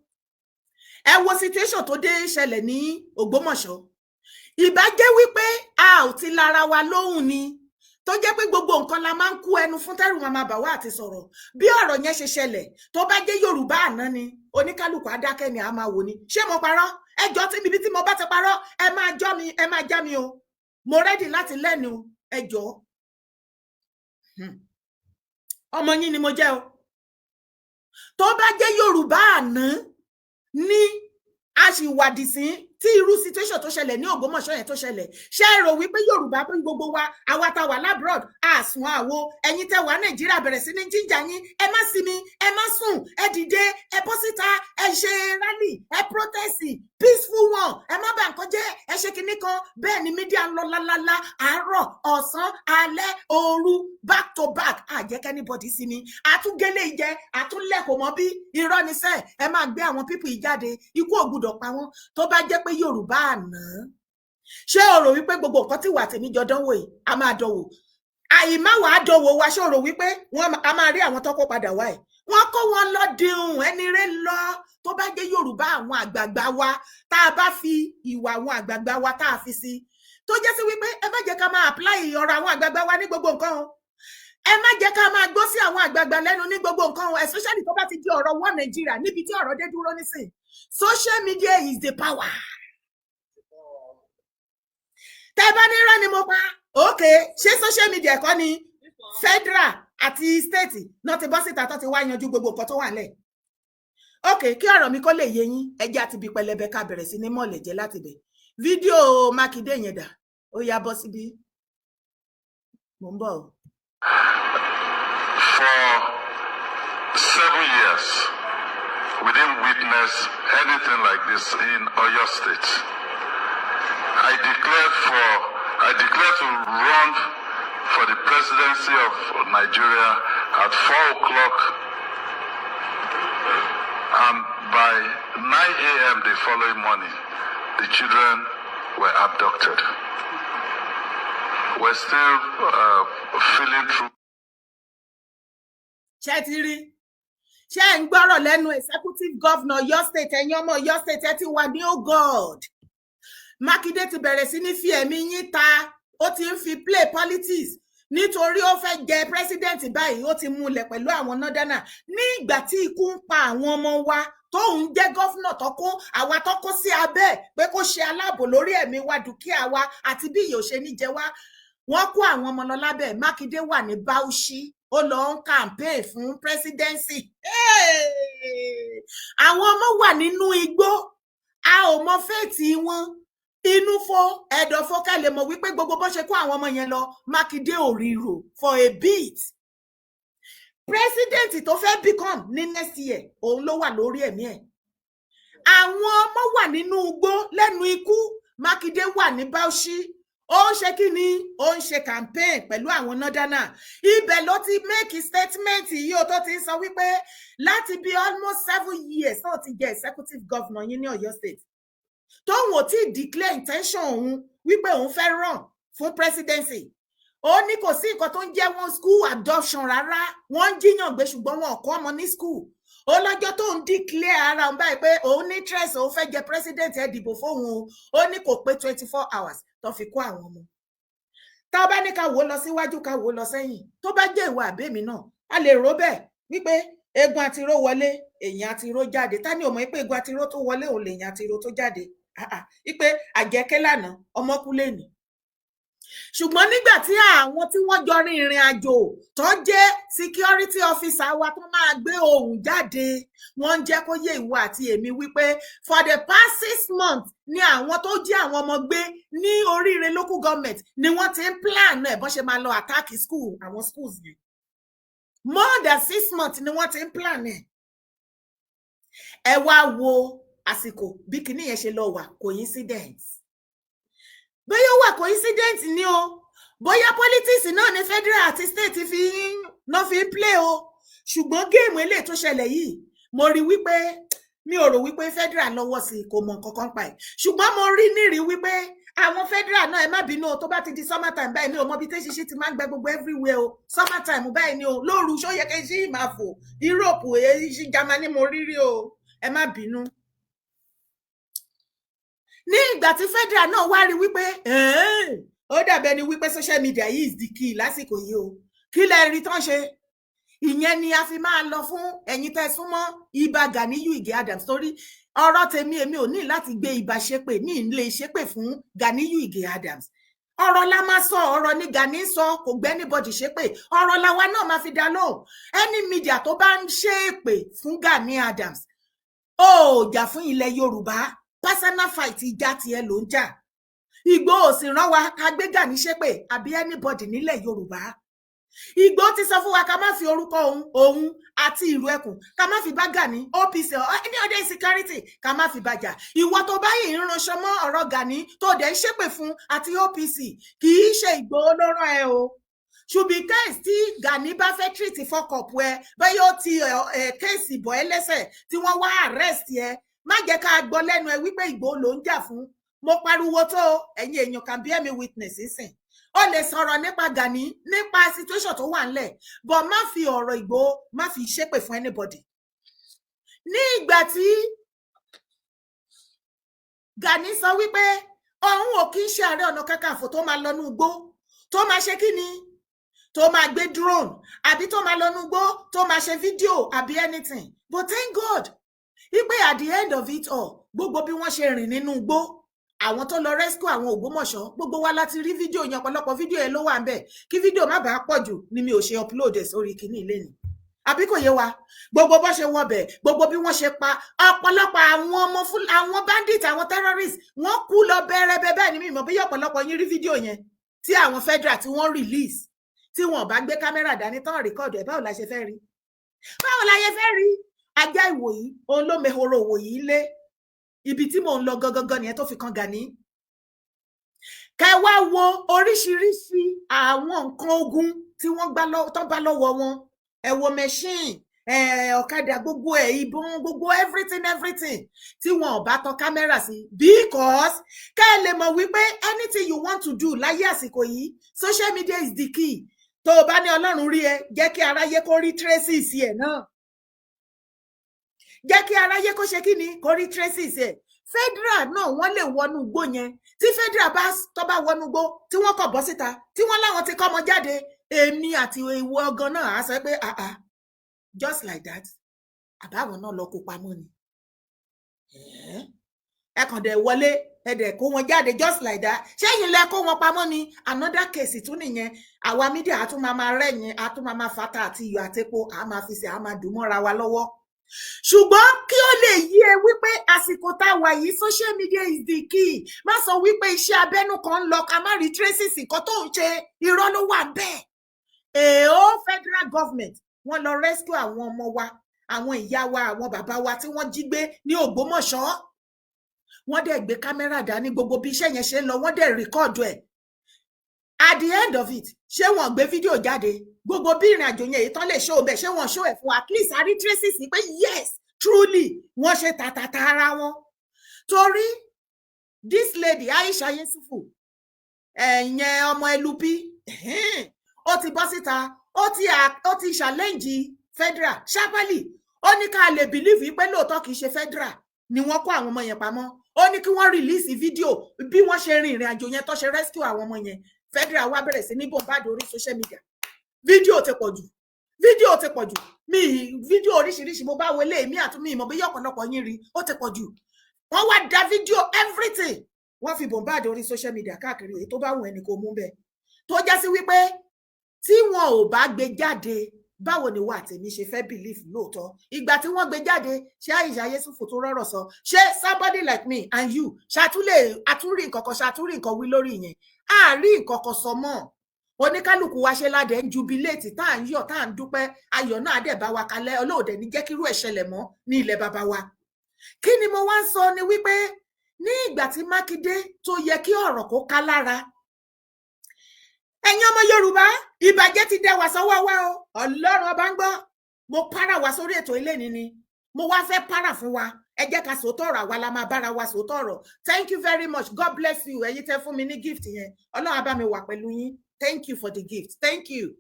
Ẹ wo situation tó dé ṣẹlẹ̀ ní Ògbómọ̀ṣọ́. Ìbá jẹ́ wípé a ò ti lára wa lóhùn ni, tó jẹ́ pé gbogbo nǹkan la máa ń kú ẹnu fún tẹ́rù máa bà wá àti sọ̀rọ̀. Bí ọ̀rọ̀ yẹn ṣe ṣẹlẹ̀, tó bá jẹ́ Yorùbá àná ni oníkálùkù adákẹ́ ni a máa wò ni. Ṣé mo parọ́? Ẹjọ́ tí ibi tí mo bá ti parọ́, ẹ máa jọ́ mi, ẹ máa já mi o. Mo ready láti lẹ́nu ẹjọ́. Ọmọ yín ni mo jẹ́ o. tó bá jẹ́ Yorùbá àná ní a sì wádìí sí tí irú situation tó ṣẹlẹ̀ ní Ògbómọ̀ṣọ́ yẹn tó ṣẹlẹ̀ ṣé ẹ rò wípé Yorùbá bí gbogbo wa àwa tá wà labroad àsùn àwo ẹ̀yin tẹ́ wà Nàìjíríà bẹ̀rẹ̀ sí ní jíjà yín ẹ má sinmi ẹ má sùn ẹ dìde ẹ bọ́ síta ẹ ṣe rally ẹ protest peaceful one ẹ má bà nǹkan jẹ́ ẹ ṣe kinní kan bẹ́ẹ̀ ni mídíà ń lọ lálálá àárọ̀ ọ̀sán alẹ́ òru back to back àjẹkẹ́ anybody sinmi àtúngélé ìjẹ àtúnlẹ̀kọ̀ mọ́ bí irọ́ ni sẹ́ ẹ máa gbé àwọn pípù ìjáde ikú ògbúdọ̀ pa wọ́n tó bá jẹ́ pé Yorùbá àná ṣé o rò wípé gbogbo nǹkan tí wà tèmi jọ dánwò yìí a máa dánwò àìmáwà á dánwò wa ṣé o rò wípé a máa rí àwọn tó kó padà wá ẹ̀ wọ́n kó wọn lọ dìhun ẹni rẹ lọ tó bá jẹ́ Yorùbá àwọn àgbààgbà wa tá a bá fi ìwà àwọn àgbààgbà wa tá a fi sí tó jẹ́ sí wípé ẹ má jẹ́ ká máa apply ọ̀rọ̀ àwọn àgbààgbà wa ní gbogbo nǹkan o ẹ má jẹ́ ká máa gbọ́ sí àwọn àgbààgbà lẹ́nu ní gbogbo nǹkan o especially tó bá ti di ọ̀rọ̀ wọ Nàìjíríà níbi tí ọ̀rọ̀ dé dúró nísìn social media is the power. Tẹ́ bá ní irọ́ ni mo pa okay ṣé social media kọ́ ni federal àti state náà ti bọ́ síta tó ti wá yanjú gbogbo nǹkan tó wà lẹ̀ okay kí ọ̀rọ̀ mi kó lè yé yín ẹjẹ́ àti bí pẹlẹbẹ ká bẹ̀rẹ̀ sí ní mọ̀lẹ̀ jẹ́ láti bẹ̀ fídíò Mákindé yẹn dà ó yá bọ́ síbí mo ń bọ̀ o. For 7 years, we didn't witness anything like this in Oyo State. I declared to run for the presidency of Nigeria at 4 o'clock, and by 9 a.m. the following morning, the children were abducted. We're still feeling through. Ṣé ti rí ṣé ń gbọ́rọ̀ lẹ́nu executive governor Ọ̀yọ́ state ẹ̀yin ọmọ Ọ̀yọ́ state ẹ ti wà ní oh God Mákindé ti bẹ̀rẹ̀ sí ní fi ẹ̀mí yín ta ó ti ń fi play politics nítorí ó fẹ́ jẹ president báyìí ó ti múlẹ̀ pẹ̀lú àwọn northerner ní ìgbà tí ikú ń pa àwọn ọmọ wa tóun jẹ́ gọ́fúnà tọ́kó àwa tọ́kó sí abẹ́ pé kó ṣe aláàbò lórí ẹ̀mí wa dúkìá wa àti bí ìyò ṣe ní jẹ wá wọ́n kó àwọn ọmọ lọ lábẹ́ Mákindé wà ní Bauchi ó lọ ń campaign fún presidency àwọn ọmọ wà nínú igbó a ò mọ fẹ́ẹ̀tì wọn inú fọ́ ẹ̀dọ̀ fọ́ ká lè mọ̀ wípé gbogbo bó ṣe kó àwọn ọmọ yẹn lọ Mákindé ò ríro for a bit president tó fẹ́ become ní next year òun ló wà lórí ẹ̀mí ẹ̀ àwọn ọmọ wà nínú igbó lẹ́nu ikú Mákindé wà ní Bauchi ó ń ṣe kí ni ó ń ṣe campaign pẹ̀lú àwọn northerner ibẹ̀ ló ti make statement yìí ó tó ti ń sọ wípé láti bí almost 7 years náà ti jẹ́ executive governor yín ní Ọ̀yọ́ state tóun ò tí declare intention òun wípé òun fẹ́ run fún presidency ó ní kò sí nǹkan tó ń jẹ́ wọn school adoption rárá wọ́n ń jíyàn gbé ṣùgbọ́n wọn kọ́ ọmọ ní school ó lọ́jọ́ tó ń declare ara òun báyìí pé òun ní interest òun fẹ́ jẹ president ẹ dìbò fóun ó ní kò pé 24 hours tó fi kó àwọn ọmọ tá a bá ní ká wò ó lọ síwájú ká wò ó lọ sẹ́yìn tó bá jẹ́ ìwà àbẹ́mi náà a lè rò bẹ́ẹ̀ wípé egun àtiró wọlé èèyàn àtiró jáde ta ni ò mọ̀ pé egun àtiró tó wọlé òun lèèyàn àtiró tó jáde wípé àjẹkẹ́ lánàá ọmọkúlé ni ṣùgbọ́n nígbà tí àwọn tí wọ́n jọ rin ìrìn àjò tó jẹ́ security officer wa tó máa gbé ohùn jáde wọ́n ń jẹ́ kó yé ìwọ àti èmi wípé for the past 6 months ni àwọn tó jí àwọn ọmọ gbé ní Oríire local government ni wọ́n ti ń plan ẹ̀ bọ́n ṣe máa lọ attack school àwọn schools yẹn more than 6 months ni wọ́n ti ń plan ẹ̀ ẹ wá wo àsìkò bí kinní yẹn ṣe lọ wà coincidence bóyá ó wà coincident ni o bóyá politics náà ní federal àti state fi ń play o ṣùgbọ́n géèmù eléyìí tó ṣẹlẹ̀ yìí mo rí wípé mi ò rò wípé federal lọ́wọ́ sí kò mọ nǹkan kan pa ẹ̀ ṣùgbọ́n mo rí nírí wípé àwọn federal náà ẹ má bínú o tó bá ti di summer time báyìí mi ò mọ bí tẹ́ ṣiṣẹ́ ti máa ń gbẹ gbogbo everywhere o summer time báyìí ni o lóru ṣó yẹ kẹ́ ṣí máa fò Europe èyí ṣí Germany mo rírí o ẹ má bínú ní ìgbà tí federal náà wá rí wípé ó dàbẹ̀ ni wípé social media yìí is the key lásìkò yìí o kí lẹ rí tán ṣe ìyẹn ni a fi máa lọ fún ẹ̀yin tẹ́ súnmọ́ Ìbà Ganiyu Ige Adams torí ọ̀rọ̀ tèmi èmi ò ní láti gbé Ìbà ṣépè ní ilé ṣépè fún Ganiyu Ige Adams ọ̀rọ̀ la máa sọ, ọ̀rọ̀ ni Gani sọ, kò gbé anybody ṣépè, ọ̀rọ̀ làwa náà máa fi dá lóhùn. Any media tó bá ń ṣépè fún Gani Adams ó jà fún ilẹ̀ Yorùbá, personal fight ìjà tiẹ̀ ló ń jà. Ìgbòho sì rán wa ká gbé Gani ṣépè àbí anybody nílẹ̀ Yorùbá. Ìgbòho ti sọ fún wa ká má fi orúkọ òun àti ìlú ẹkùn ká má fi bá Gani, OPC or any other insecurity ká má fi bàjà. Ìwọ tó bá yìí ń ránṣọ mọ́ ọ̀rọ̀ Gani tó dẹ̀ ń ṣépè fún àti OPC kì í ṣe Ìgbòho ló rán ẹ o. Ṣùgbọ́n case tí Gani bá fẹ́ treat fọkọ̀pù ẹ bẹ́ẹ̀ yóò ti kéèsì bọ̀ ẹ́ lẹ́sẹ̀ tí wọ́n wá arrest ẹ, má jẹ́ ká gbọ́ lẹ́nu ẹ wípé Ìgbòho ló ń jà fún. Mo pariwo tó ẹ̀yin èèyàn can bear me witness sísìn. Ó lè sọ̀rọ̀ nípa Gani nípa situation tó wà ńlẹ̀, but má fi ọ̀rọ̀ Ìgbòho má fi ṣépè fún anybody. Ní ìgbà tí Gani sọ wípé òun ò kí ń ṣe Ààrẹ Ọ̀nà Kakanfò tó máa lọ́nú igbó, tó máa ṣe kí ni, tó máa gbé drone àbí tó máa lọ́nú igbó, tó máa ṣe fídíò àbí anything. But thank God wípé at the end of it all, gbogbo bí wọ́n ṣe rìn nínú igbó, àwọn tó lọ rescue àwọn Ògbómọ̀ṣọ́, gbogbo wa láti rí fídíò yẹn, ọ̀pọ̀lọpọ̀ fídíò yẹn ló wà ńbẹ̀. Kí fídíò má bàa pọ̀ jù ni mi ò ṣe upload ẹ̀ sórí kíní ilé ni. Àbí kò yé wa, gbogbo bó ṣe wọbẹ̀, gbogbo bí wọ́n ṣe pa ọ̀pọ̀lọpọ̀ àwọn ọmọ fún àwọn bandit, àwọn terrorists, wọ́n kú lọ bẹ̀rẹ̀ bẹ́ẹ̀ ni mi mọ̀ bí ọ̀pọ̀lọpọ̀ yín rí fídíò yẹn tí àwọn federal tí wọ́n release, tí wọ́n bá gbé kámẹ́rà dání tán record ẹ̀. Báwo la ṣe fẹ́ rí? Báwo la ṣe fẹ́ rí? Ajá ìwòyí òun ló mehoro òwòyí lé ibi tí mò ń lọ gangan nìyẹn tó fi kan Gani. Kẹ wá wo oríṣiríṣi àwọn nǹkan ogun tí wọ́n bá lọ́wọ́ wọn. Ẹ wo machine, ọ̀kadà, gbogbo ẹ̀, ìbọn, gbogbo everything tí wọn ò bá tan kámẹ́rà sí, because kẹ́ ẹ lè mọ̀ wípé anything you want to do láyé àsìkò yìí, social media is the key. Tó o bá ní Ọlọ́run rí ẹ, jẹ́ kí aráyé kó rí traces ẹ̀ náà. Jẹ́ kí aráyé kó ṣe kí ni, kó rí traces ẹ̀. Federal náà wọ́n lè wọnú igbó yẹn. Tí federal tó bá wọnú igbó tí wọ́n kọ̀ bọ́ síta, tí wọ́n láwọn ti kọ́ ọmọ jáde, èmi àti ìwọ ọgán náà á sọ pé just like that. Àbáwọn náà lọ kó pamọ́ ni. Ẹ kàn dẹ̀ wọlé, ẹ dẹ̀ kó wọn jáde just like that. Ṣé ẹ̀yin lẹ kó wọn pamọ́ ni? Another case tún nìyẹn. Àwa mídíà á tún máa rẹ́yìn, á tún máa fata àti iyọ̀ àtepo, á máa fi ṣe, á máa dùn mọ́ra wa lọ́wọ́. Ṣùgbọ́n kí ó lè yí ẹ wípé àsìkò tá a wà yìí, social media is the key. Má sọ wípé iṣẹ́ abẹ́nú kan ń lọ ká má rí traces nǹkan tó ń ṣe, irọ́ ló wà bẹ́ẹ̀. Federal government wọ́n lọ rescue àwọn ọmọ wa, àwọn ìyá wa, àwọn bàbá wa tí wọ́n jí gbé ní Ògbómọ̀ṣọ́. Wọ́n dẹ̀ gbé kámẹ́rà dání, gbogbo bí iṣẹ́ yẹn ṣe ń lọ, wọ́n dẹ̀ record ẹ̀. At the end of it, ṣé wọ́n gbé fídíò jáde? Gbogbo bí ìrìn àjò yẹn ìtàn lè show bẹ́ẹ̀, ṣé wọ́n show ẹ̀ fún at least a rí traces pé yes truly wọ́n ṣe tàtàtà ara wọn. Torí this lady Aisha Yesufu ẹ̀yẹn ọmọ Ẹlúbí, ó ti bọ́ síta, ó ti challenge federal sharply. Ó ní ká lè believe pé lóòótọ́ kìí ṣe federal ni wọ́n kó àwọn ọmọ yẹn pamọ́. Ó ní kí wọ́n release fídíò bí wọ́n ṣe rin ìrìn àjò yẹn tó ṣe rescue àwọn ọmọ yẹn. Federal wá bẹ̀rẹ̀ sí ní bombard orí social media. Fídíò ti pọ̀ jù, mi fídíò oríṣiríṣi mo bá wọlé mi àtúnmí ìmọ̀ bí ọ̀pọ̀lọpọ̀ yín rí, ó ti pọ̀ jù. Wọ́n wá da fídíò everything, wọ́n fi bombard orí social media káàkiri, èyí tó bá wù ẹni kò mú bẹ́ẹ̀. Tó já sí wípé tí wọn ò bá gbé jáde, báwo ni wà tèmi ṣe fẹ́ believe lóòótọ́? Ìgbà tí wọ́n gbé jáde, ṣé Aisha Yesufu tó rọ́rọ̀ sọ, ṣé somebody like me and you àtúrí nǹkan wí lórí yẹn? Àárí nǹkan kan sọ mọ́. Oníkálùkù wa ṣe ládẹ ń jubilate, tá à ń yọ̀, tá à ń dúpẹ́, ayọ̀ náà dẹ̀ bá wa kalẹ̀, Ọlọ́ọ̀dẹ̀ ní jẹ́ kírú ẹ̀ ṣẹlẹ̀ mọ́ ní ilẹ̀ bàbá wa. Kí ni mo wá ń sọ ni wípé ní ìgbà tí Mákindé tó yẹ kí ọ̀rọ̀ kó ká lára, ẹ̀yin ọmọ Yorùbá, ìbàjẹ́ ti dẹ wá sọ́wọ́ wa o. Ọlọ́run ọba ń gbọ́. Mo para wa sórí ètò ilé ni mo wá fẹ́ para fún wa. Ẹ jẹ́ ká sòótọ́ ọ̀rọ̀, àwa la máa bára wa sòótọ́ ọ̀rọ̀. Thank you very much. God bless you. Ẹ̀yin tẹ́ fún mi ní gift yẹn. Ọlọ́run á bá mi wà pẹ̀lú yín. Thank you for the gift. Thank you.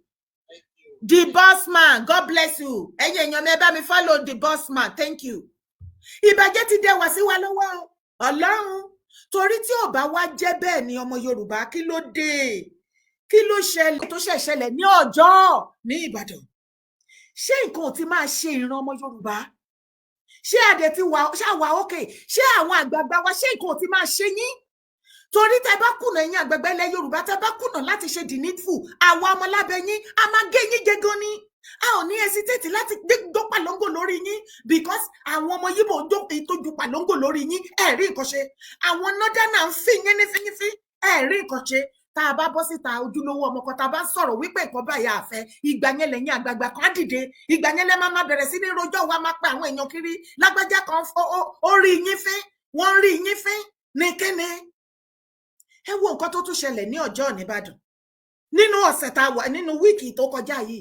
The boss man. God bless you. Ẹ̀yin èèyàn mi ẹ bá mi follow the boss man. Thank you. Ìbàjẹ́ ti dẹ wá sí wa lọ́wọ́ o. Ọlọ́run. Torí tí ò bá wá jẹ́ bẹ́ẹ̀ ni ọmọ Yorùbá, kí ló dé? Kí ló ṣẹlẹ̀ tó ṣẹlẹ̀ ní ọjọ́ ní Ìbàdàn? Ṣé nǹkan ò ti máa ṣe ìran ọmọ Yorùbá? Ṣé adé ti wà ṣáwà ókè? Ṣé àwọn àgbààgbà wa ṣé nǹkan ò ti máa ṣe yín? torí tẹ́ bá kùnà ẹ̀yin àgbẹ̀gbẹ̀ ilẹ̀ Yorùbá, tẹ́ bá kùnà láti ṣe the needful, àwa ọmọ lábẹ́ yín a máa gé yín jẹ gan ni. A ò ní hesitate láti gbó pàlóńgò lórí yín because àwọn ọmọ Yíbò ń jókòó tó ju pàlóńgò lórí yín, ẹ rí nǹkan ṣe. Àwọn nọ́dánà ń fi yín ní fínífí, ẹ rí nǹkan ṣe. Tá a bá bọ́ síta ojúlówó ọmọ kan tá a bá sọ̀rọ̀ wípé nǹkan báyà àfẹ́, ìgbà yẹn lẹ́yìn àgbààgbà kan dìde, ìgbà yẹn lẹ́ máa bẹ̀rẹ̀ sí ní rojọ́ wa máa pa àwọn èèyàn kiri, lágbájá kan ó rí yín fín, wọ́n rí yín fín ní kíni. Ẹ wo nǹkan tó tún ṣẹlẹ̀ ní Ọjọ́ Ìbàdàn nínú ọ̀sẹ̀ tá a wà nínú wíìkì tó kọjá yìí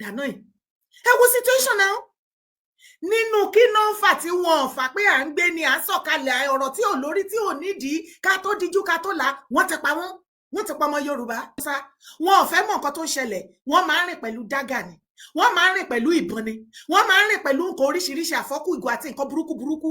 dáná yìí. Ẹ wo situation náà nínú kí náà fà tí wọn fà pé à ń gbé ni à ń sọ̀kalẹ̀ ọ̀rọ̀ tí ò lórí tí ò nídìí ká tó dijú ká tó là, wọ́n ti pa ọmọ Yorùbá. Wọn ò fẹ́ mọ̀ nǹkan tó ń ṣẹlẹ̀, wọ́n máa ń rìn pẹ̀lú dágà ni, wọ́n máa ń rìn pẹ̀lú ìbọn ni, wọ́n máa ń rìn pẹ̀lú nǹkan oríṣiríṣi àfọ́kù ìgò àti nǹkan burúkú.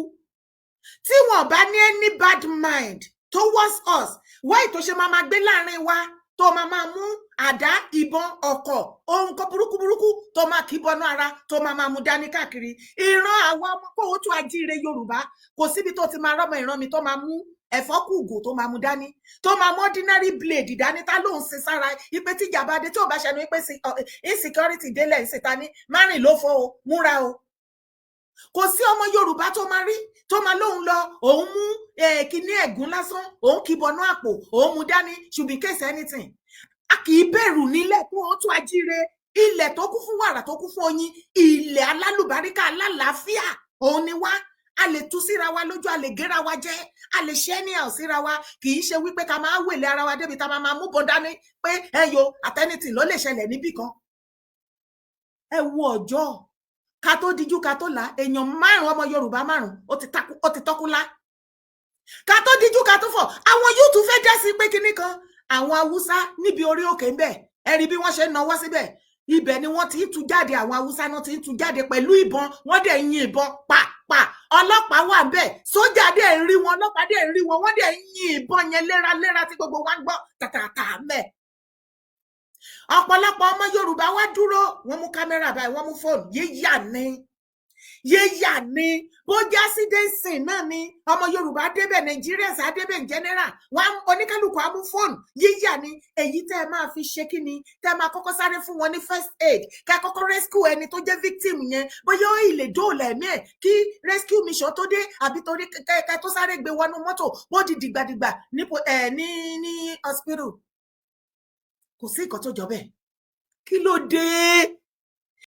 Tí wọn bá ní any bad mind towards us, why tó ṣe máa gbé láàrin wa tó máa mú àdá, ìbọn, ọ̀kọ̀, ohun kan burúkú tó máa kì í bọnú ara tó máa mú dání káàkiri. Ìran àwa ọmọ kóòtù ajíire Yorùbá kò síbi tó ti máa rọ́mọ ìran mi tó máa mú ẹ̀fọ́ kùgò tó máa mú dání, tó máa mú ordinary blade dání, tá ló ń sin sára ipe tíjà bá dé tí ò bá ṣẹnu pé insecurity délẹ̀ ìsìta ní márùn ló fọ́ o, múra o. Kò sí ọmọ Yorùbá tó máa rí tó máa lóun lọ òun mú kíní ẹ̀gún lásán, òun kì í bọnú àpò, òun mú dání should be case anything. A kì í bẹ̀rù nílẹ̀ kó o tún ajíire, ilẹ̀ tó kún fún wàrà tó kún fún oyin, ilẹ̀ alálùbáríkà alálàáfíà òun ni wá. A lè tú síra wa lójú, a lè gẹ́ra wa jẹ́, a lè ṣe ní àwọn síra wa, kì í ṣe wípé ká máa wèlé ara wa débi tá máa mú bọ́n dání pé ẹyọ àtẹnitì ló lè ṣẹlẹ̀ níbì kan. Ẹ wo ọjọ́ ká tó dijú ká tó là, èèyàn 5 ọmọ Yorùbá 5 ó ti tọ́kú lá. Ká tó dijú ká tó fọ̀, àwọn yúùtù fẹ́ dá sí pé kinní kan, àwọn Haúsá níbi orí òkè ń bẹ̀, ẹ rí bí wọ́n ṣe ń náwó síbẹ̀, ibẹ̀ ni wọ́n ti ń tú jáde, àwọn Haúsá náà ti ń tú jáde pẹ̀lú ìbọn, wọ́n dẹ̀ yin ìbọn pa, ọlọ́pàá wà ń bẹ̀, sójà dẹ̀ ń rí wọn, ọlọ́pàá dẹ̀ ń rí wọn, wọ́n dẹ̀ yin ìbọn yẹn léraléra tí gbogbo wa ń gbọ́ tàtàtà mẹ́. Ọ̀pọ̀lọpọ̀ ọmọ Yorùbá wá dúró, wọ́n mú kámẹ́rà báyìí, wọ́n mú fóònù, yéyà ni bó jẹ́ accident náà ni ọmọ Yorùbá débẹ̀, Nigerians á débẹ̀ in general, wọn oníkálùkù á mú fóònù, yíyà ni èyí tẹ́ ẹ máa fi ṣe kí ni, tẹ́ ẹ máa kọ́kọ́ sáré fún wọn ní first aid, ká kọ́kọ́ rescue ẹni tó jẹ́ victim yẹn, bóyá ó ilé dóòlà ẹ̀mí ẹ̀ kí rescue mission tó dé, àbí torí kẹ́kẹ́ tó sáré gbé wọnú mọ́tò bó di dìgbàdìgbà ní hospital. Kò sí nǹkan tó jọ bẹ́ẹ̀. Kí ló dé?